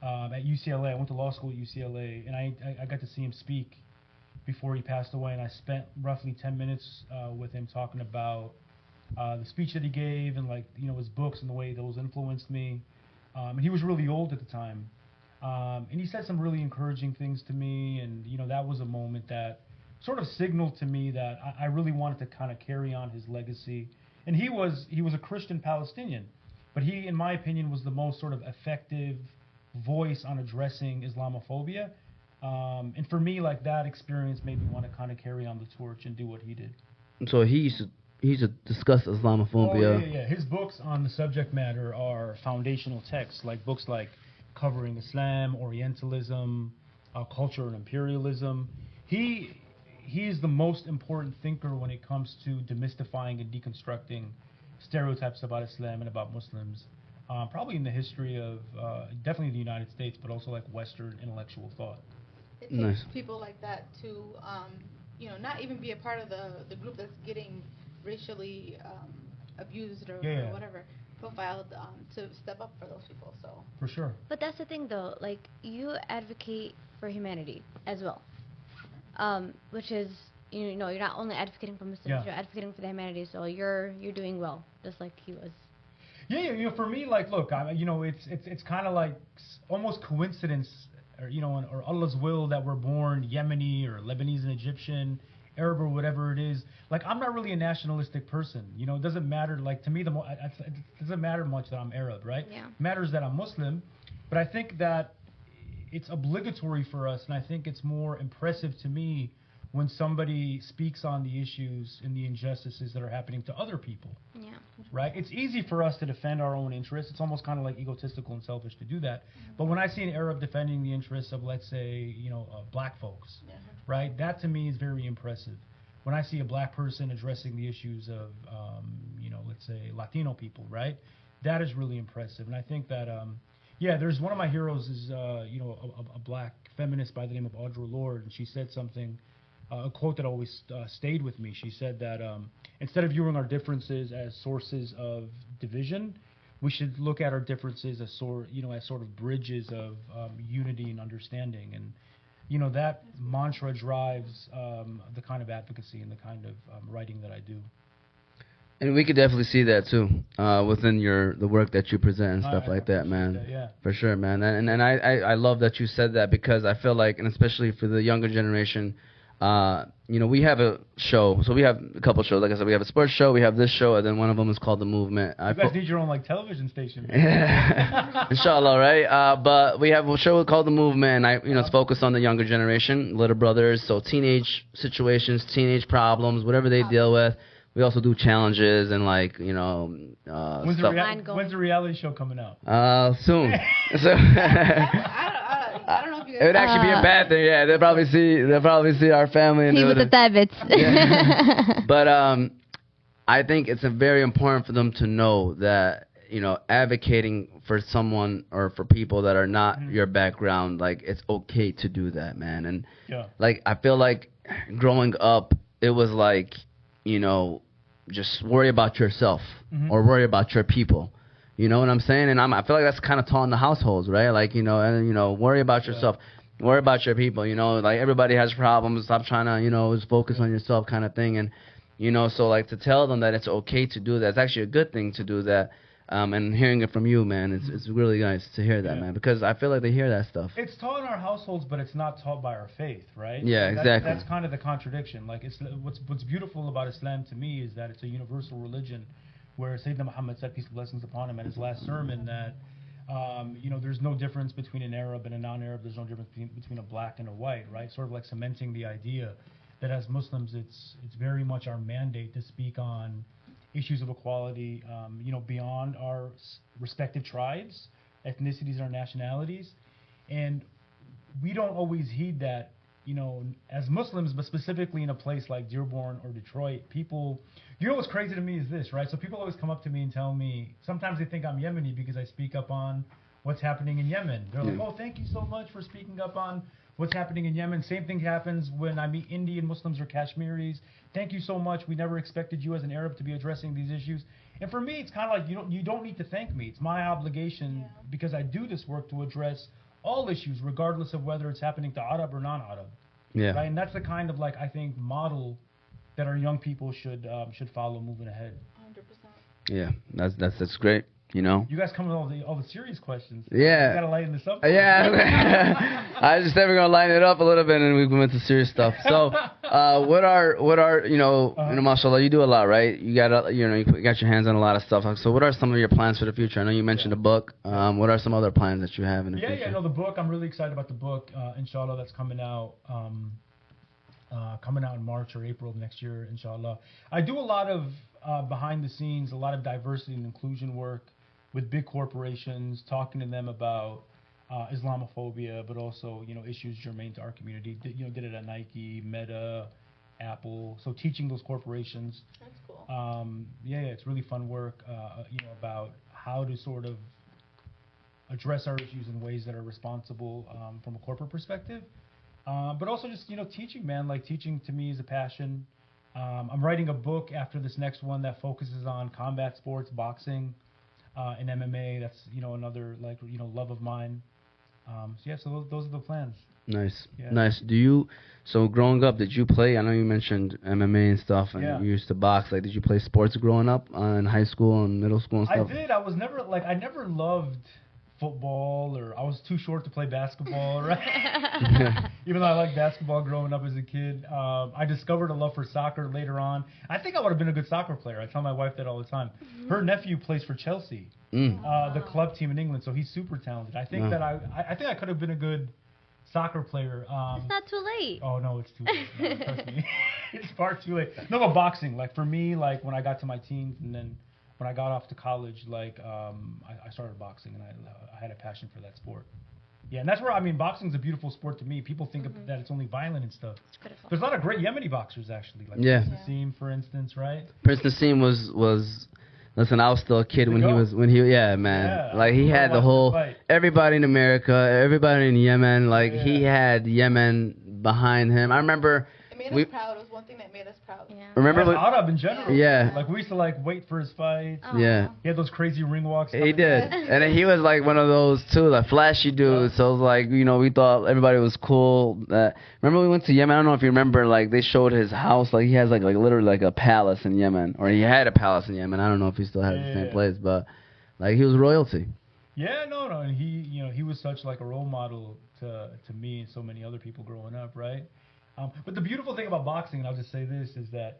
at UCLA. I went to law school at UCLA, and I got to see him speak before he passed away, and I spent roughly 10 minutes with him talking about the speech that he gave and his books and the way those influenced me. And he was really old at the time. And he said some really encouraging things to me, and that was a moment that sort of signaled to me that I really wanted to kind of carry on his legacy. And he was a Christian Palestinian, but he, in my opinion, was the most sort of effective voice on addressing Islamophobia. And for me, that experience made me want to kind of carry on the torch and do what he did. So he used to discuss Islamophobia. Oh, yeah. His books on the subject matter are foundational texts, like books like Covering Islam, Orientalism, Culture and Imperialism. He is the most important thinker when it comes to demystifying and deconstructing stereotypes about Islam and about Muslims, probably in the history of definitely the United States, but also Western intellectual thought. It takes people like that to, not even be a part of the group that's getting racially abused or whatever, profiled, to step up for those people. So for sure. But that's the thing, though. You advocate for humanity as well, which is you're not only advocating for Muslims, you're advocating for the humanity. So you're doing well, just like he was. Yeah, for me, look, it's kind of almost coincidence, or Allah's will that we're born Yemeni or Lebanese and Egyptian, Arab or whatever it is. I'm not really a nationalistic person. It doesn't matter. To me, it doesn't matter much that I'm Arab, right? Yeah. It matters that I'm Muslim, but I think that it's obligatory for us, and I think it's more impressive to me when somebody speaks on the issues and the injustices that are happening to other people. Yeah. Right? It's easy for us to defend our own interests. It's almost kind of egotistical and selfish to do that. But when I see an Arab defending the interests of, let's say, black folks, right? That to me is very impressive. When I see a black person addressing the issues of, let's say, Latino people, right? That is really impressive. And I think that, there's one of my heroes is, a black feminist by the name of Audre Lorde, and she said something. A quote that always stayed with me. She said that instead of viewing our differences as sources of division, we should look at our differences as sort of bridges of unity and understanding. And that mantra drives the kind of advocacy and the kind of writing that I do. And we could definitely see that too within the work that you present and stuff like that, man. For sure, man. And I love that you said that, because I feel and especially for the younger generation. We have a show. So we have a couple shows. Like I said, we have a sports show, we have this show, and then one of them is called The Movement. You guys need your own television station. Inshallah, right? But we have a show called The Movement, and it's focused on the younger generation, little brothers, so teenage situations, teenage problems, whatever they deal with. We also do challenges and when's the reality show coming out? Soon. So I don't know if you guys. It would actually be a bad thing. Yeah, they'll probably see our family and See with the tabbits. Yeah. But I think it's very important for them to know that advocating for someone or for people that are not your background, it's okay to do that, man. And I feel growing up, it was just worry about yourself or worry about your people. You know what I'm saying? And I feel that's kind of taught in the households, right? Worry about yourself. Worry about your people. Everybody has problems. Stop trying to, just focus on yourself kind of thing. And, so to tell them that it's okay to do that, it's actually a good thing to do that. And hearing it from you, man, it's really nice to hear that, man, because I feel they hear that stuff. It's taught in our households, but it's not taught by our faith, right? Yeah, exactly. That's kind of the contradiction. What's beautiful about Islam to me is that it's a universal religion, where Sayyidina Muhammad said, peace and blessings upon him, in his last sermon, that there's no difference between an Arab and a non-Arab. There's no difference between a black and a white, right? Sort of cementing the idea that as Muslims, it's very much our mandate to speak on issues of equality, beyond our respective tribes, ethnicities, or nationalities. And we don't always heed that, as Muslims, but specifically in a place like Dearborn or Detroit, people, what's crazy to me is this, right? So people always come up to me and tell me, sometimes they think I'm Yemeni because I speak up on what's happening in Yemen. They're like, oh, thank you so much for speaking up on what's happening in Yemen. Same thing happens when I meet Indian Muslims or Kashmiris. Thank you so much. We never expected you as an Arab to be addressing these issues. And for me, it's kind of like you don't need to thank me. It's my obligation because I do this work to address all issues, regardless of whether it's happening to Arab or non-Arab. Yeah. Right, and that's the kind of like I think model that our young people should follow moving ahead. 100%. Yeah, that's great. You know. You guys come with all the serious questions. Yeah. You gotta lighten this up. Yeah. I just said we're gonna line it up a little bit, and we go into serious stuff. So, what are mashallah, you do a lot, right? You got you got your hands on a lot of stuff. So, what are some of your plans for the future? I know you mentioned a book. What are some other plans that you have in the future? Yeah. No, the book. I'm really excited about the book. Inshallah, that's coming out. Coming out in March or April of next year, inshallah. I do a lot of behind the scenes, a lot of diversity and inclusion work with big corporations, talking to them about Islamophobia, but also issues germane to our community. Did it at Nike, Meta, Apple. So teaching those corporations. That's cool. It's really fun work. About how to sort of address our issues in ways that are responsible from a corporate perspective. But also just teaching, man. Like teaching to me is a passion. I'm writing a book after this next one that focuses on combat sports, boxing, and MMA. That's another love of mine. So those are the plans. Nice, Yeah. nice. So growing up, did you play? I know you mentioned MMA and stuff, and you used to box. Like, did you play sports growing up in high school and middle school and stuff? I did. I was never I never loved football, or I was too short to play basketball, right? Even though I liked basketball growing up as a kid, I discovered a love for soccer later on. I think I would have been a good soccer player. I tell my wife that all the time. Her nephew plays for Chelsea, the club team in England, so he's super talented. I think that I think I could have been a good soccer player. It's not too late. Oh no, it's too late. No, trust me. It's far too late. No, but boxing, like for me, like when I got to my teens and then when I got off to college, like I started boxing, and I had a passion for that sport. Yeah, and that's where boxing is a beautiful sport to me. People think that it's only violent and stuff. It's beautiful. There's a lot of great Yemeni boxers actually, like Yeah. Prince Nassim, for instance, right? Prince Nassim was. Listen, I was still a kid when he Yeah, like he had the whole fight. everybody in America, everybody in Yemen, like he had Yemen behind him. I remember It made us proud. It was one thing that made us proud. Yeah. remember Yeah, Arab in general. Yeah. Like we used to wait for his fights. Oh. yeah. He had those crazy ring walks. He did, and then he was like one of those too, like flashy dudes. So it was like we thought everybody was cool. Remember we went to Yemen? I don't know if you remember. Like they showed his house. Like he has like literally like a palace in Yemen, or he had a palace in Yemen. I don't know if he still has the same place, but like he was royalty. Yeah, no, and he was such like a role model to me and so many other people growing up, right? But the beautiful thing about boxing, and I'll just say this, is that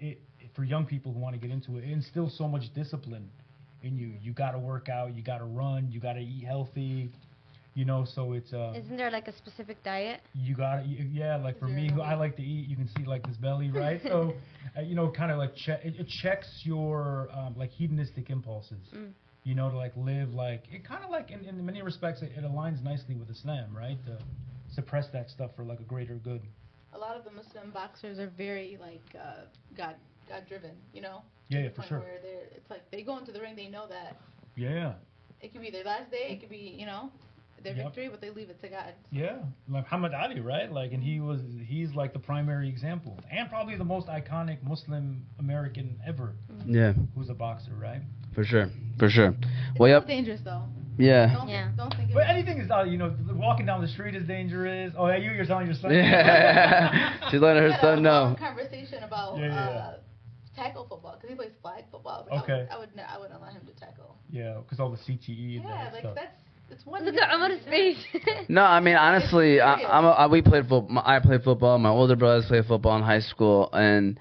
for young people who want to get into it, it instills so much discipline in you. You got to work out, you got to run, you got to eat healthy, so it's... Isn't there like a specific diet? You got to, like for me, who I like to eat, you can see like this belly, right? So, kind of like it checks your like hedonistic impulses. To like live like, it kind of like, in many respects, it aligns nicely with Islam, right? To suppress that stuff for like a greater good. A lot of the Muslim boxers are very like God driven, Yeah, to the for point sure. Where it's like they go into the ring, they know that Yeah. it could be their last day, it could be their victory, but they leave it to God. Yeah, like Muhammad Ali, right? Like, and he's like the primary example, and probably the most iconic Muslim American ever. Yeah, Who's a boxer, right? for sure. It's Well, so dangerous though. Yeah. Don't think But anything is, walking down the street is dangerous. Oh, yeah, you're telling your son. Yeah. She's letting her son know. Conversation about tackle football because he plays flag football. But Okay. I wouldn't allow him to tackle. Yeah, because all the CTE and Yeah, that like stuff. it's one. Look at Amar's face. No, I mean honestly, we played football. I played football. My older brothers played football in high school, and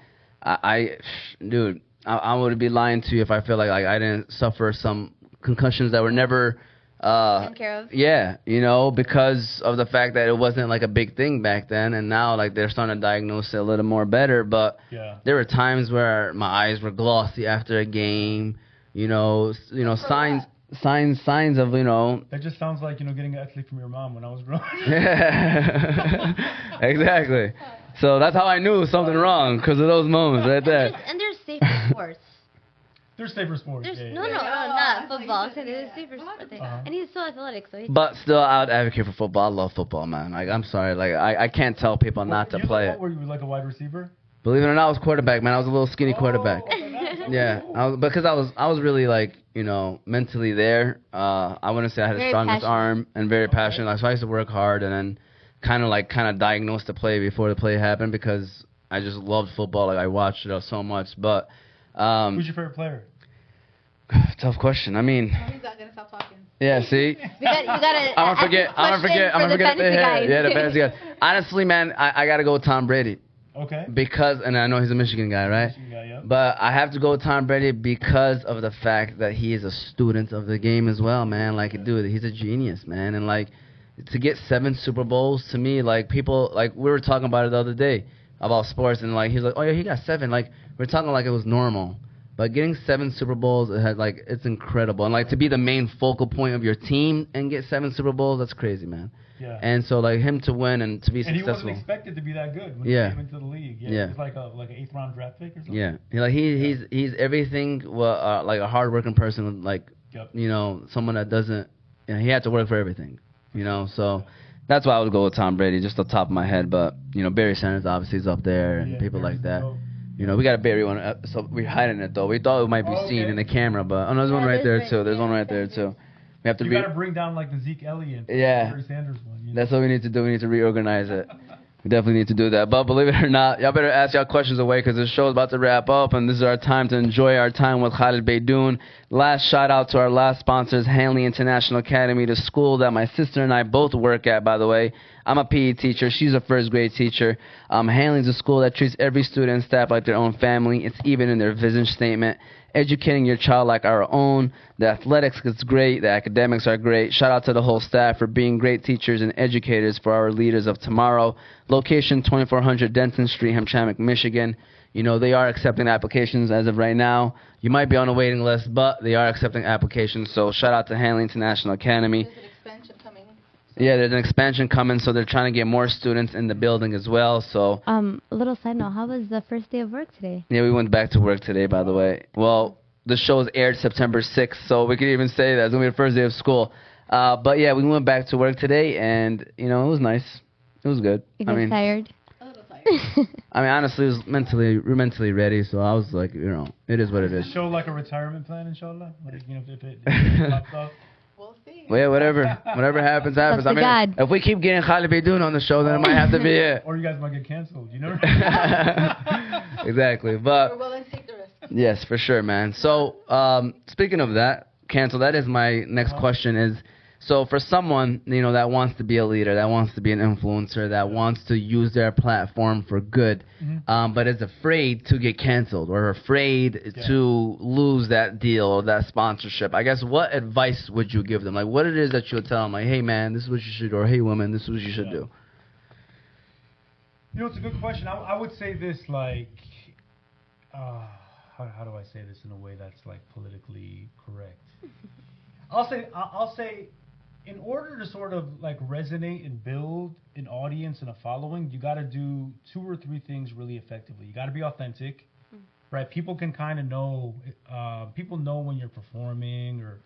dude, I would be lying to you if I feel like I didn't suffer some concussions that were never Taken care of. Yeah, because of the fact that it wasn't like a big thing back then, and now like they're starting to diagnose it a little more better. But there were times where my eyes were glossy after a game. Signs of That just sounds like getting an athlete from your mom when I was growing. Exactly. So that's how I knew something wrong, because of those moments right there. And there's safe sports. There's safer sports. There's yeah, no, yeah. no, Yeah. not Oh, football. I thought you There's said, safer yeah, sport thing. 100%. And he's so athletic, so he. But still, I would advocate for football. I love football, man. Like, I'm sorry. Like, I can't tell people not to You play know it. what, were you like a wide receiver? Believe it or not, I was quarterback, man. I was a little skinny quarterback. Oh, okay, nice. Okay, Yeah, cool. because I was really like, you know, mentally there. I wouldn't say I had the Very strongest passionate. arm and very passionate. Like, so I used to work hard and then kind of diagnosed the play before the play happened because I just loved football. Like I watched it so much. But Who's your favorite player? tough question. I mean, Oh, he's not gonna stop talking. yeah. See, You gotta. I'm gonna forget. I'm gonna forget. Yeah, the fantasy guy. Honestly, man, I gotta go with Tom Brady Okay. because, and I know he's a Michigan guy, right? Michigan guy, yeah. But I have to go with Tom Brady because of the fact that he is a student of the game as well, man. Like, dude, he's a genius, man. And, like, to get 7 Super Bowls, to me, like, people, like, we were talking about it the other day about sports, and, like, he's like, oh, yeah, he got 7. Like, we're talking like it was normal. But getting 7 Super Bowls, it's incredible. And, like, to be the main focal point of your team and get 7 Super Bowls, that's crazy, man. Yeah. And so, like, him to win and to be And he successful. wasn't expected to be that good when Yeah. he came into the league. Yeah. Yeah. He was like an 8th round draft pick or something. Yeah, he's everything. Well, like a hardworking person, like Yep. you know, someone that doesn't. You know, he had to work for everything. You know, so that's why I would go with Tom Brady, just off the top of my head. But you know, Barry Sanders obviously is up there, and Yeah, people Barry's like that. dope. You know, we got a Barry one, so we're hiding it though. We thought it might be Oh, seen okay. in the camera, but oh no, there's one Yeah, right there there's too. right- There's one yeah, right there too. We have to You be. got to bring down like the Zeke Elliott. Yeah. Barry Sanders one. You know? That's what we need to do. We need to reorganize it. We definitely need to do that. But believe it or not, y'all better ask y'all questions away because this show is about to wrap up, and this is our time to enjoy our time with Khaled Beydoun. Last shout out to our last sponsors, Hanley International Academy, the school that my sister and I both work at, by the way. I'm a PE teacher. She's a first grade teacher. Hanley's a school that treats every student and staff like their own family. It's even in their vision statement. Educating your child like our own. The athletics is great. The academics are great. Shout out to the whole staff for being great teachers and educators for our leaders of tomorrow. Location 2400 Denton Street, Hamtramck, Michigan. You know, they are accepting applications as of right now. You might be on a waiting list, but they are accepting applications. So shout out to Hanley International Academy. There's an expansion coming. Yeah, there's an expansion coming, so they're trying to get more students in the building as well. So A little side note. How was the first day of work today? yeah, we went back to work today, by the way. Well, the show's aired September 6th, so we could even say that it's going to be the first day of school. But yeah, we went back to work today, and, you know, it was nice. It was good. You guys tired? A little tired. I mean, honestly, it was mentally ready, so I was like, you know, it is what it is. Show like a retirement plan, inshallah. Like, you know, if it pops up. We'll see. Well, yeah, whatever happens, happens. Up I to mean, God. if we keep getting Khaled Beydoun on the show, then it might have to be it. Or you guys might get canceled. You never. Exactly, We're but willing to take the risk. yes, for sure, man. So, speaking of that, cancel. That is my next question. Is so for someone that wants to be a leader, that wants to be an influencer, that wants to use their platform for good, but is afraid to get canceled or afraid to lose that deal or that sponsorship. I guess what advice would you give them? Like, what it is that you would tell them? Like, hey, man, this is what you should do, or hey, woman, this is what you should do. You know, it's a good question. I would say this, like, how do I say this in a way that's like politically correct? I'll say, in order to sort of like resonate and build an audience and a following, you got to do 2 or 3 things really effectively. You got to be authentic, right? People can kind of know. People know when you're performing or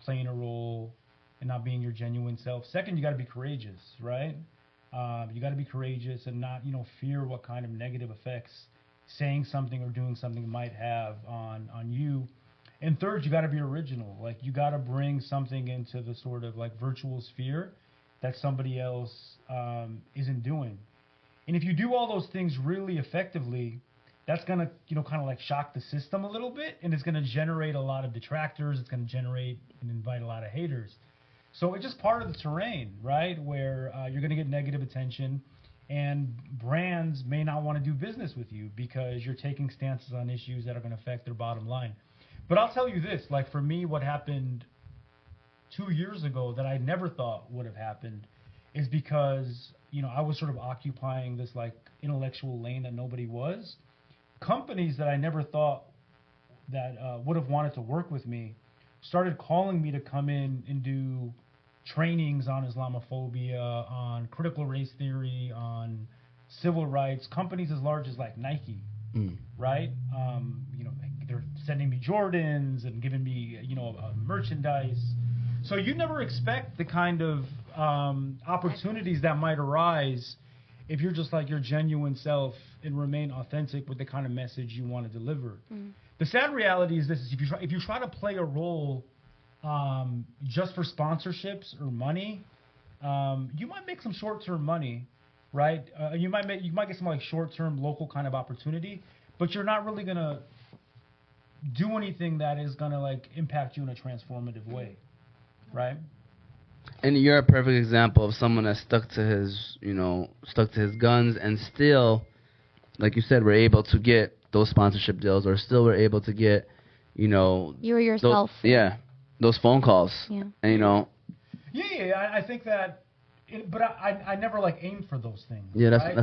playing a role and not being your genuine self. Second, you got to be courageous, right? You got to be courageous and not, fear what kind of negative effects saying something or doing something might have on you. And third, you got to be original. Like, you got to bring something into the sort of like virtual sphere that somebody else isn't doing. And if you do all those things really effectively, that's going to, kind of like shock the system a little bit, and it's going to generate a lot of detractors. It's going to generate and invite a lot of haters. So it's just part of the terrain, right, where you're going to get negative attention, and brands may not want to do business with you because you're taking stances on issues that are going to affect their bottom line. But I'll tell you this, like for me, what happened 2 years ago that I never thought would have happened is because, I was sort of occupying this like intellectual lane that nobody was. Companies that I never thought that would have wanted to work with me started calling me to come in and do trainings on Islamophobia, on critical race theory, on civil rights. Companies as large as like Nike, right? they're sending me Jordans and giving me, merchandise. So you never expect the kind of opportunities that might arise if you're just like your genuine self and remain authentic with the kind of message you want to deliver. The sad reality is this: is if you try to play a role just for sponsorships or money, you might make some short-term money, right? You might get some like short-term local kind of opportunity, but you're not really gonna do anything that is gonna like impact you in a transformative way, right? And you're a perfect example of someone that stuck to his guns, and still, like you said, were able to get those sponsorship deals, or still were able to get, You were yourself. Those phone calls. Yeah. And I think that, but I never like aimed for those things. Yeah, that's right?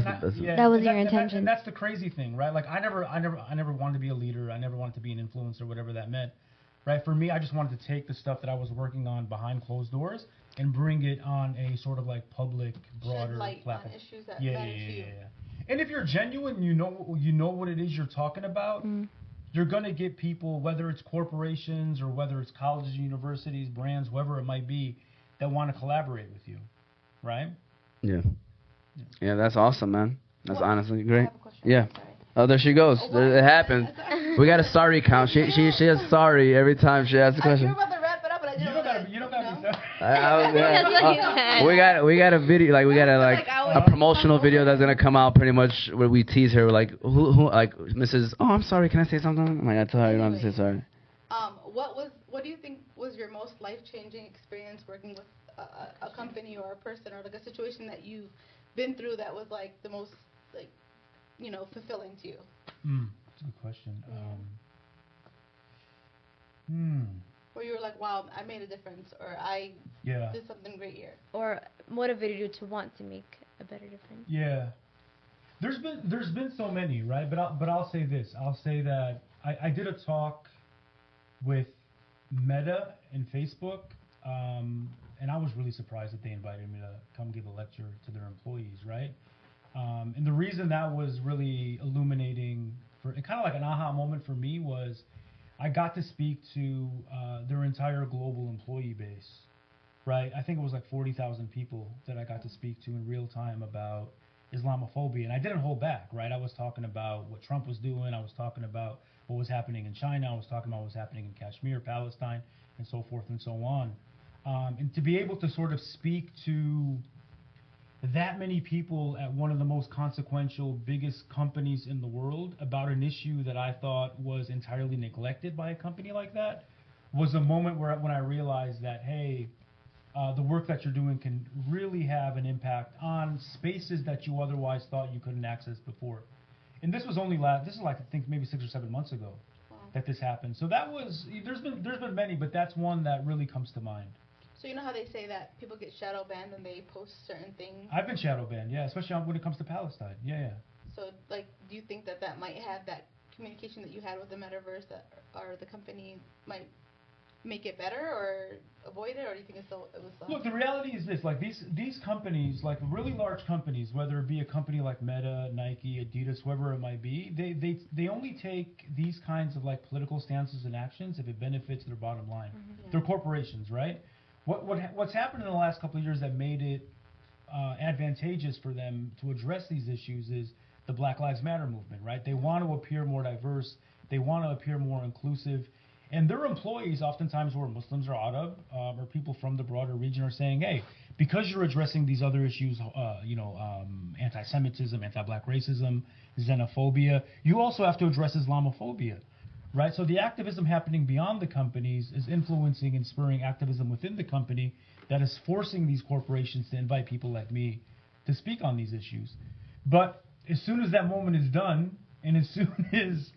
that was your intention. And that's the crazy thing, right? Like I never wanted to be a leader. I never wanted to be an influencer, whatever that meant. Right? For me, I just wanted to take the stuff that I was working on behind closed doors and bring it on a sort of like public, broader Shed light platform. on issues that matter to you. And if you're genuine, you know what it is you're talking about. You're gonna get people, whether it's corporations or whether it's colleges, universities, brands, whoever it might be, that want to collaborate with you, right? Yeah, that's awesome, man. That's honestly I great. have a question. Yeah. Sorry. Oh, there she goes. Oh, It happened. We got a sorry count. She has sorry every time she asks a You were question. about to wrap it up, but I didn't You don't gotta be We got a video, like we got a promotional video that's gonna come out pretty much where we tease her like who like Mrs. Oh, I'm sorry. Can I say something? I'm like, I tell her you don't have to say sorry. What do you think was your most life-changing experience working with a company or a person, or like a situation that you've been through that was like the most fulfilling to you? That's a good question. Where you were like, wow, I made a difference, or I did something great here. Or motivated you to want to make a better difference. Yeah. There's been so many, right? But I'll say this. I'll say that I did a talk with Meta and Facebook, and I was really surprised that they invited me to come give a lecture to their employees, right? And the reason that was really illuminating, and kind of like an aha moment for me, was I got to speak to their entire global employee base, right? I think it was like 40,000 people that I got to speak to in real time about Islamophobia. And I didn't hold back, right? I was talking about what Trump was doing. I was talking about what was happening in China. I was talking about what was happening in Kashmir, Palestine, and so forth and so on. And to be able to sort of speak to that many people at one of the most consequential, biggest companies in the world about an issue that I thought was entirely neglected by a company like that was a moment when I realized that, hey, the work that you're doing can really have an impact on spaces that you otherwise thought you couldn't access before. And this was this is like, I think maybe 6 or 7 months ago that this happened. So that was, there's been many, but that's one that really comes to mind. So you know how they say that people get shadow banned and they post certain things? I've been shadow banned, yeah, especially when it comes to Palestine. Yeah. So, like, do you think that might have that communication that you had with the metaverse or the company might make it better or avoid it, or do you think it was Look, the reality is this: like these companies, like really large companies, whether it be a company like Meta, Nike, Adidas, whoever it might be, they only take these kinds of like political stances and actions if it benefits their bottom line. They're corporations, right? What's happened in the last couple of years that made it advantageous for them to address these issues is the Black Lives Matter movement, right? They want to appear more diverse. They want to appear more inclusive. And their employees, oftentimes who are Muslims or Arab, or people from the broader region, are saying, hey, because you're addressing these other issues, anti-Semitism, anti-black racism, xenophobia, you also have to address Islamophobia, right? So the activism happening beyond the companies is influencing and spurring activism within the company that is forcing these corporations to invite people like me to speak on these issues. But as soon as that moment is done, and as soon as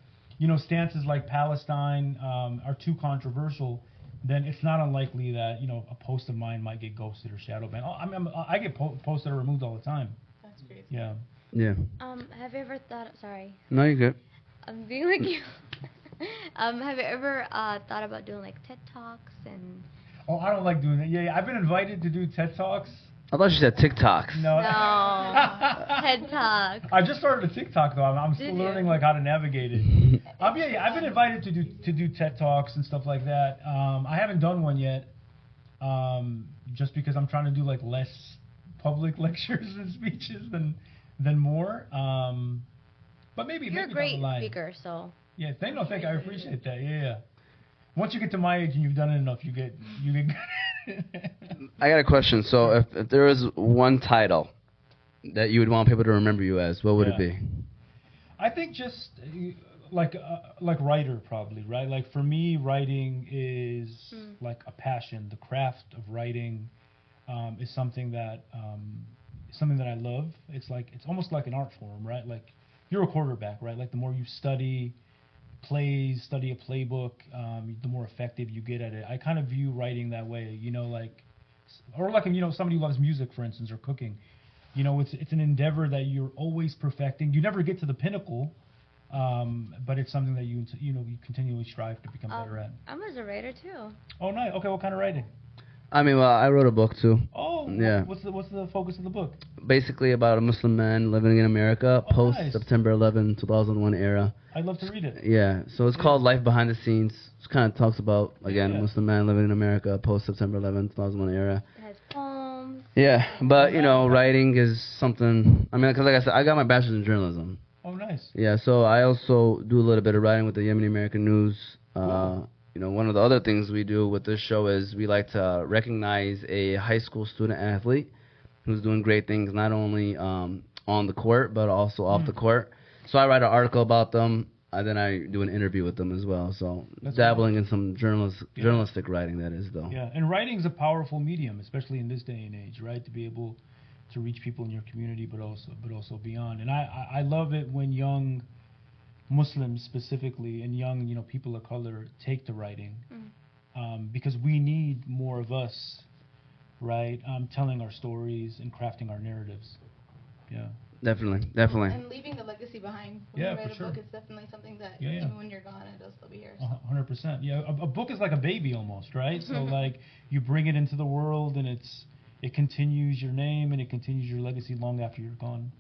stances like Palestine are too controversial, then it's not unlikely that a post of mine might get ghosted or shadow banned. I get posted or removed all the time. That's crazy. Yeah. Have you ever thought? Sorry. No, you're good. I'm being like you. Have you ever thought about doing like TED Talks and? Oh, I don't like doing that. Yeah, I've been invited to do TED Talks. I thought you said TikToks. No. No. TED Talk. I just started a TikTok though. I'm still Did you? learning like how to navigate it. Yeah, I've been invited to do TED Talks and stuff like that. I haven't done one yet, just because I'm trying to do like less public lectures and speeches than more. But maybe You're a maybe great down the line. speaker, so. Yeah, thank you. I appreciate that. Yeah. Once you get to my age and you've done it enough, you get good. I got a question. So if there was one title that you would want people to remember you as, what would it be? I think just like writer probably, right? Like for me, writing is like a passion. The craft of writing is something that I love. It's almost like an art form, right? Like you're a quarterback, right? Like the more you study plays, study a playbook, the more effective you get at it. I kind of view writing that way, or like somebody who loves music, for instance, or cooking. It's an endeavor that you're always perfecting. You never get to the pinnacle, but it's something that you continually strive to become better at. I was a writer too. Oh, nice. Okay, what kind of writing? I mean, well, I wrote a book too. Oh, yeah. What's the focus of the book? Basically about a Muslim man living in America post nice. September 11, 2001 era. I'd love to read it. Yeah, so it's called Life Behind the Scenes. It kind of talks about, again, Muslim man living in America post September 11, 2001 era. It has poems. Yeah, but, writing is something, I mean, because like I said, I got my bachelor's in journalism. Oh, nice. Yeah, so I also do a little bit of writing with the Yemeni American News. One of the other things we do with this show is we like to recognize a high school student athlete who's doing great things, not only on the court, but also off the court. So I write an article about them, and then I do an interview with them as well. So That's dabbling in some journalistic writing, that is, though. Yeah, and writing's a powerful medium, especially in this day and age, right? To be able to reach people in your community, but also beyond. And I love it when young Muslims specifically and young people of color take to writing, because we need more of us, right? Telling our stories and crafting our narratives. Yeah. Definitely. And leaving the legacy behind. When you write a for book, sure. it's definitely something that Yeah. even when you're gone, it'll still be here. So. 100%. Yeah, a book is like a baby almost, right? So like you bring it into the world, and it continues your name and it continues your legacy long after you're gone.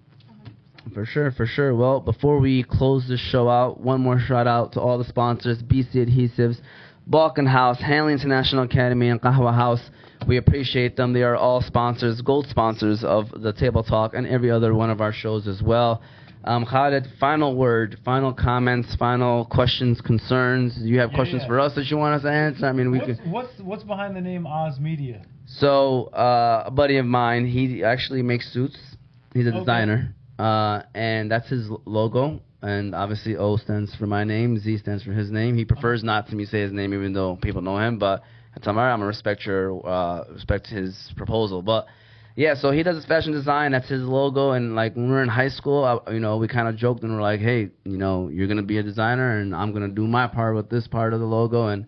For sure. Well, before we close this show out, one more shout out to all the sponsors: BC Adhesives, Balkan House, Hanley International Academy, and Qahwa House. We appreciate them. They are all sponsors, gold sponsors of the Table Talk and every other one of our shows as well. Khaled, final word, final comments, final questions, concerns. Do you have questions for us that you want us to answer? I mean, What's behind the name Oz Media? So, a buddy of mine, he actually makes suits. He's a designer. And that's his logo. And obviously, O stands for my name, Z stands for his name. He prefers not to me say his name, even though people know him. But I tell him, all right, I'm gonna respect his proposal. But yeah, so he does his fashion design. That's his logo. And like when we were in high school, we kind of joked and we're like, hey, you're gonna be a designer, and I'm gonna do my part with this part of the logo. And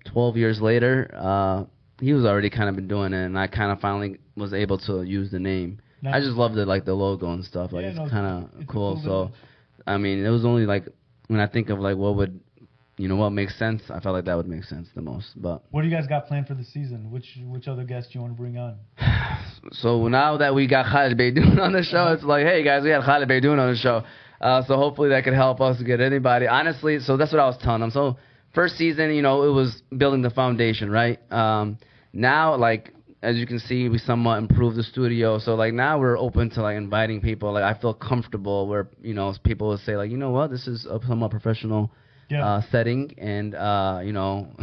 12 years later, he was already kind of been doing it, and I kind of finally was able to use the name. Nice. I just loved it, like the logo and stuff. Like it's kind of cool. So, I mean, it was only like when I think of like what makes sense. I felt like that would make sense the most. But what do you guys got planned for the season? Which other guests do you want to bring on? So now that we got Khaled Beydoun on the show, it's like, hey guys, we had Khaled Beydoun on the show. So hopefully that could help us get anybody. Honestly, so that's what I was telling them. So first season, it was building the foundation, right? Now, like, as you can see, we somewhat improved the studio. So, like, now we're open to, like, inviting people. Like, I feel comfortable where, people will say, like, you know what, this is a somewhat professional setting. And,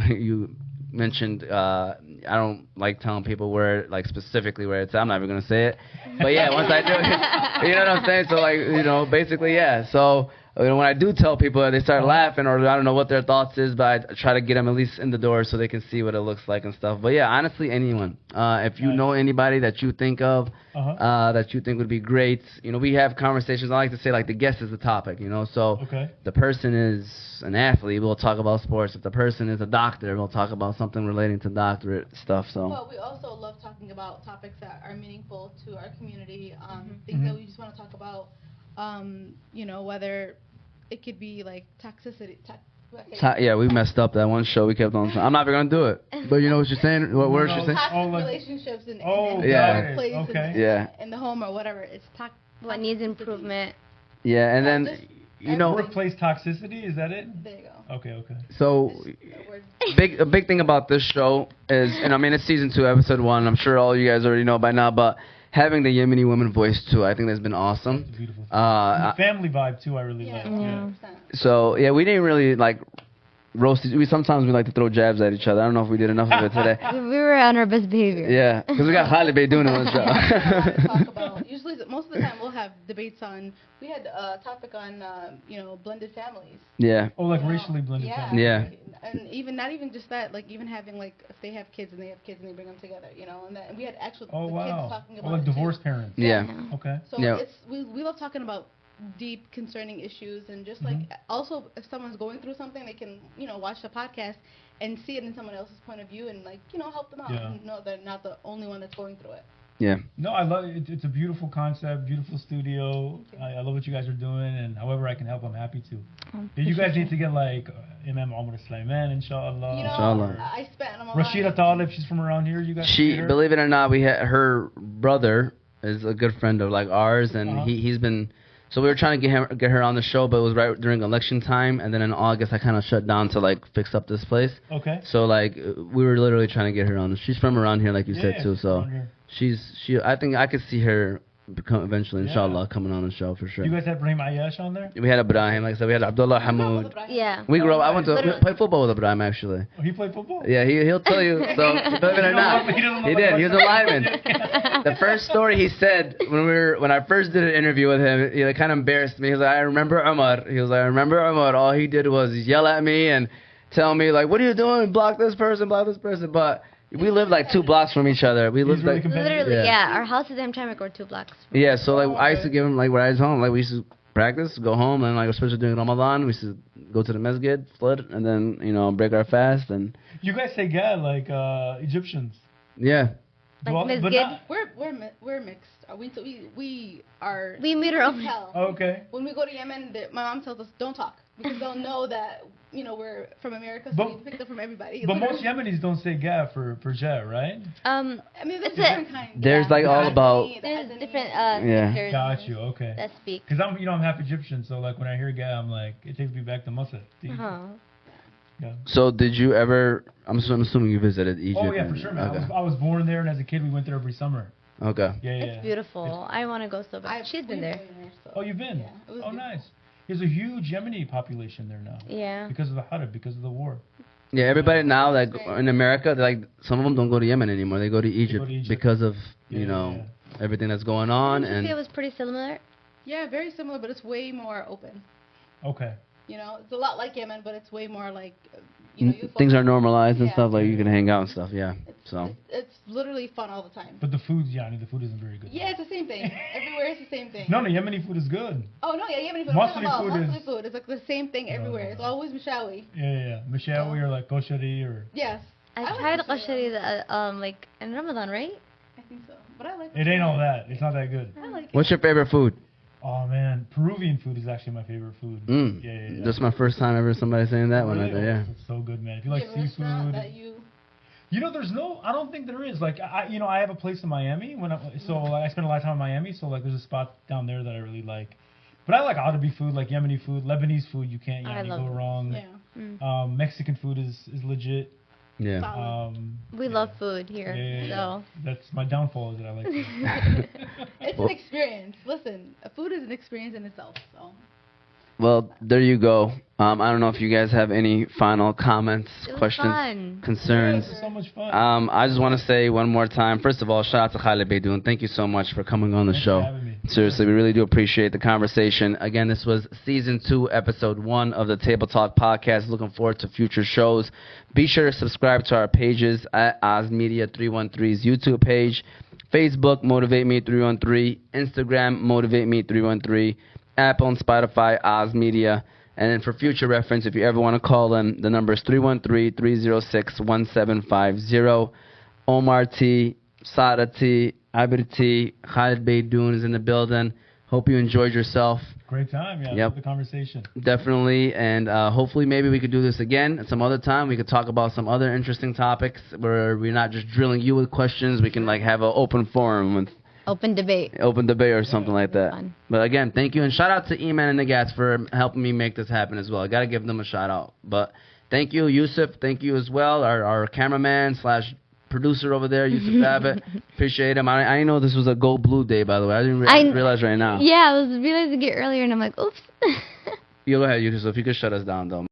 you mentioned, I don't like telling people where, like, specifically where it's at. I'm not even going to say it. But, yeah, once I do it, you know what I'm saying? So, like, basically, yeah. So, when I do tell people, they start laughing, or I don't know what their thoughts is, but I try to get them at least in the door so they can see what it looks like and stuff. But yeah, honestly, anyone. If you know anybody that you think of, that you think would be great, we have conversations. I like to say, like, the guest is the topic, So the person is an athlete, we'll talk about sports. If the person is a doctor, we'll talk about something relating to doctorate stuff. So. Well, we also love talking about topics that are meaningful to our community, things that we just want to talk about. Whether it could be like toxicity, Yeah, we messed up that one show. We kept on. I'm not even gonna do it. But you know what you're saying? What words you're saying? Toxic relationships in yeah. the workplace, Okay. Yeah. in the home or whatever. It's What needs improvement? Yeah, and then just you know, Workplace toxicity, is that it? There you go. Okay. so a big thing about this show is, and I mean it's season 2, episode 1. I'm sure all you guys already know by now, but having the Yemeni woman voice too, I think that's been awesome. It's beautiful. Uh, The family vibe too, I really like. Yeah. So yeah, we didn't really like roast. Sometimes we like to throw jabs at each other. I don't know if we did enough of it today. We were on our best behavior. Yeah, because we got Khaled Beydoun on the show. Talk about, usually, most of the time, we'll have debates on. We had a topic on, blended families. Yeah. Oh, like racially blended Yeah. families. Yeah. And even not even just that, like even having like if they have kids and they have kids and they bring them together, and we had actual Oh the wow. kids talking about Like it too. divorced parents. Yeah. Okay. So Yeah. we love talking about deep concerning issues and just like also if someone's going through something they can watch the podcast and see it in someone else's point of view and like help them out Yeah. and know they're not the only one that's going through it. Yeah. No, I love it. It's a beautiful concept, beautiful studio. I love what you guys are doing, and however I can help, I'm happy to. You guys need to get like Imam Omar Sulaiman, inshallah. Inshallah. I spent on Rashida Talib, she's from around here. You guys. She, see her? believe it or not, we had her brother is a good friend of like ours, and he's been. So we were trying to get her on the show, but it was right during election time, and then in August I kind of shut down to like fix up this place. Okay. So like we were literally trying to get her on. She's from around here, like you said too. she's So around here. she. I think I could see her become eventually, Yeah. inshallah, coming on the show for sure. You guys had Brahim Ayash on there? We had Ibrahim, like I said, we had Abdullah Hamoud. Yeah. We grew up. I went to Literally. play football with Ibrahim actually. Oh, he played football? Yeah, he'll tell you. So believe it or not, He doesn't he look did. like He was a lineman. The first story he said when I first did an interview with him, he kind of embarrassed me. He was like, I remember Umar. He was like, I remember Umar. All he did was yell at me and tell me like, what are you doing? Block this person, block this person. But we lived like 2 blocks from each other. We lived really like competitive. Literally, Yeah. yeah. Our house is in Hamtramck or 2 blocks. yeah. So like I used to give him like rides home. Like we used to practice, go home, and like especially during Ramadan, we used to go to the masjid, flood, and then break our fast and You guys say God like Egyptians. yeah. Like Well, but masjid? not- We're mixed. We are. We meet our own. Hell. Okay. When we go to Yemen, my mom tells us don't talk because they'll know that we're from America, so But- we picked up from everybody. But most Literally. Yemenis don't say God for Jah, right? I mean, there's That's different kinds. There's like all about There's different Yeah. sectors Got you. Okay. that speak. Because I'm half Egyptian, so like when I hear God, I'm like, it takes me back to Masa. Uh-huh. Yeah. So did you ever? I'm assuming you visited Egypt. Oh yeah, for sure, man. Okay. I was born there, and as a kid, we went there every summer. Okay. Yeah, yeah. It's beautiful. I want to go so bad. She's been there. So. Oh, you've been? Yeah, it was Oh, beautiful. nice. There's a huge Yemeni population there now Yeah. because of the Harab, because of the war. Yeah, everybody now like in America, they're like some of them don't go to Yemen anymore. They go to Egypt, Egypt. because of Yeah. everything that's going on Didn't you and say it was pretty similar? Yeah, very similar, but it's way more open. Okay. It's a lot like Yemen, but it's way more like things are normalized and Yeah. stuff. Like you can hang out and stuff. Yeah. So It's literally fun all the time. But the food's, the food isn't very good. Yeah, it's the same thing. Everywhere it's the same thing. No, Yemeni food is good. Oh no, yeah, Yemeni food. Muslim food Muslim is- food. It's like the same thing everywhere. It's always mishawi. Yeah. Mishawi or like koshari or... Yes. I like tried mishawi. qashari like in Ramadan, right? I think so, but I like. It ain't all that. It's not that good. I like it. what's your favorite food? Oh, man. Peruvian food is actually my favorite food. Mm. Yeah. This is my first time ever somebody saying that one. Really? Right there, yeah. It's so good, man. If you Do like you have a restaurant seafood... that you. there's no. I don't think there is. Like, I have a place in Miami I spend a lot of time in Miami. So like, there's a spot down there that I really like. But I like Arabic food, like Yemeni food, Lebanese food. You can't I love go it. wrong. Yeah. Mexican food is legit. Yeah. Solid. We love food here, Yeah. so That's my downfall is that I like food. It's an experience. Listen, food is an experience in itself. So. Well, there you go. I don't know if you guys have any final comments, it was questions, fun. concerns. This is so much fun. I just want to say one more time. First of all, shout out to Khaled Beydoun. Thank you so much for coming on the Thanks show. for having me. Seriously, we really do appreciate the conversation. Again, this was season 2, episode 1 of the Table Talk podcast. Looking forward to future shows. Be sure to subscribe to our pages at OzMedia313's YouTube page, Facebook Motivate Me 313, Instagram Motivate Me 313, Apple and Spotify Oz Media. And then for future reference, if you ever want to call in, the number is 313-306-1750. Omar T, Sada T, Abir T, Khaled Beydoun is in the building. Hope you enjoyed yourself. Great time. Yeah. Yep. The conversation. Definitely, and hopefully maybe we could do this again at some other time. We could talk about some other interesting topics where we're not just drilling you with questions. We can like have an open forum with Open debate. or something like that. Fun. But again, thank you, and shout out to E-Man and the Gats for helping me make this happen as well. I gotta give them a shout out. But thank you, Yusuf. Thank you as well, our cameraman / producer over there, Yusuf Abbott. Appreciate him. I didn't know this was a Go Blue Day, by the way. I didn't realize right now. Yeah, I was realizing it earlier, and I'm like, oops. You go ahead, Yusuf. You can shut us down, though.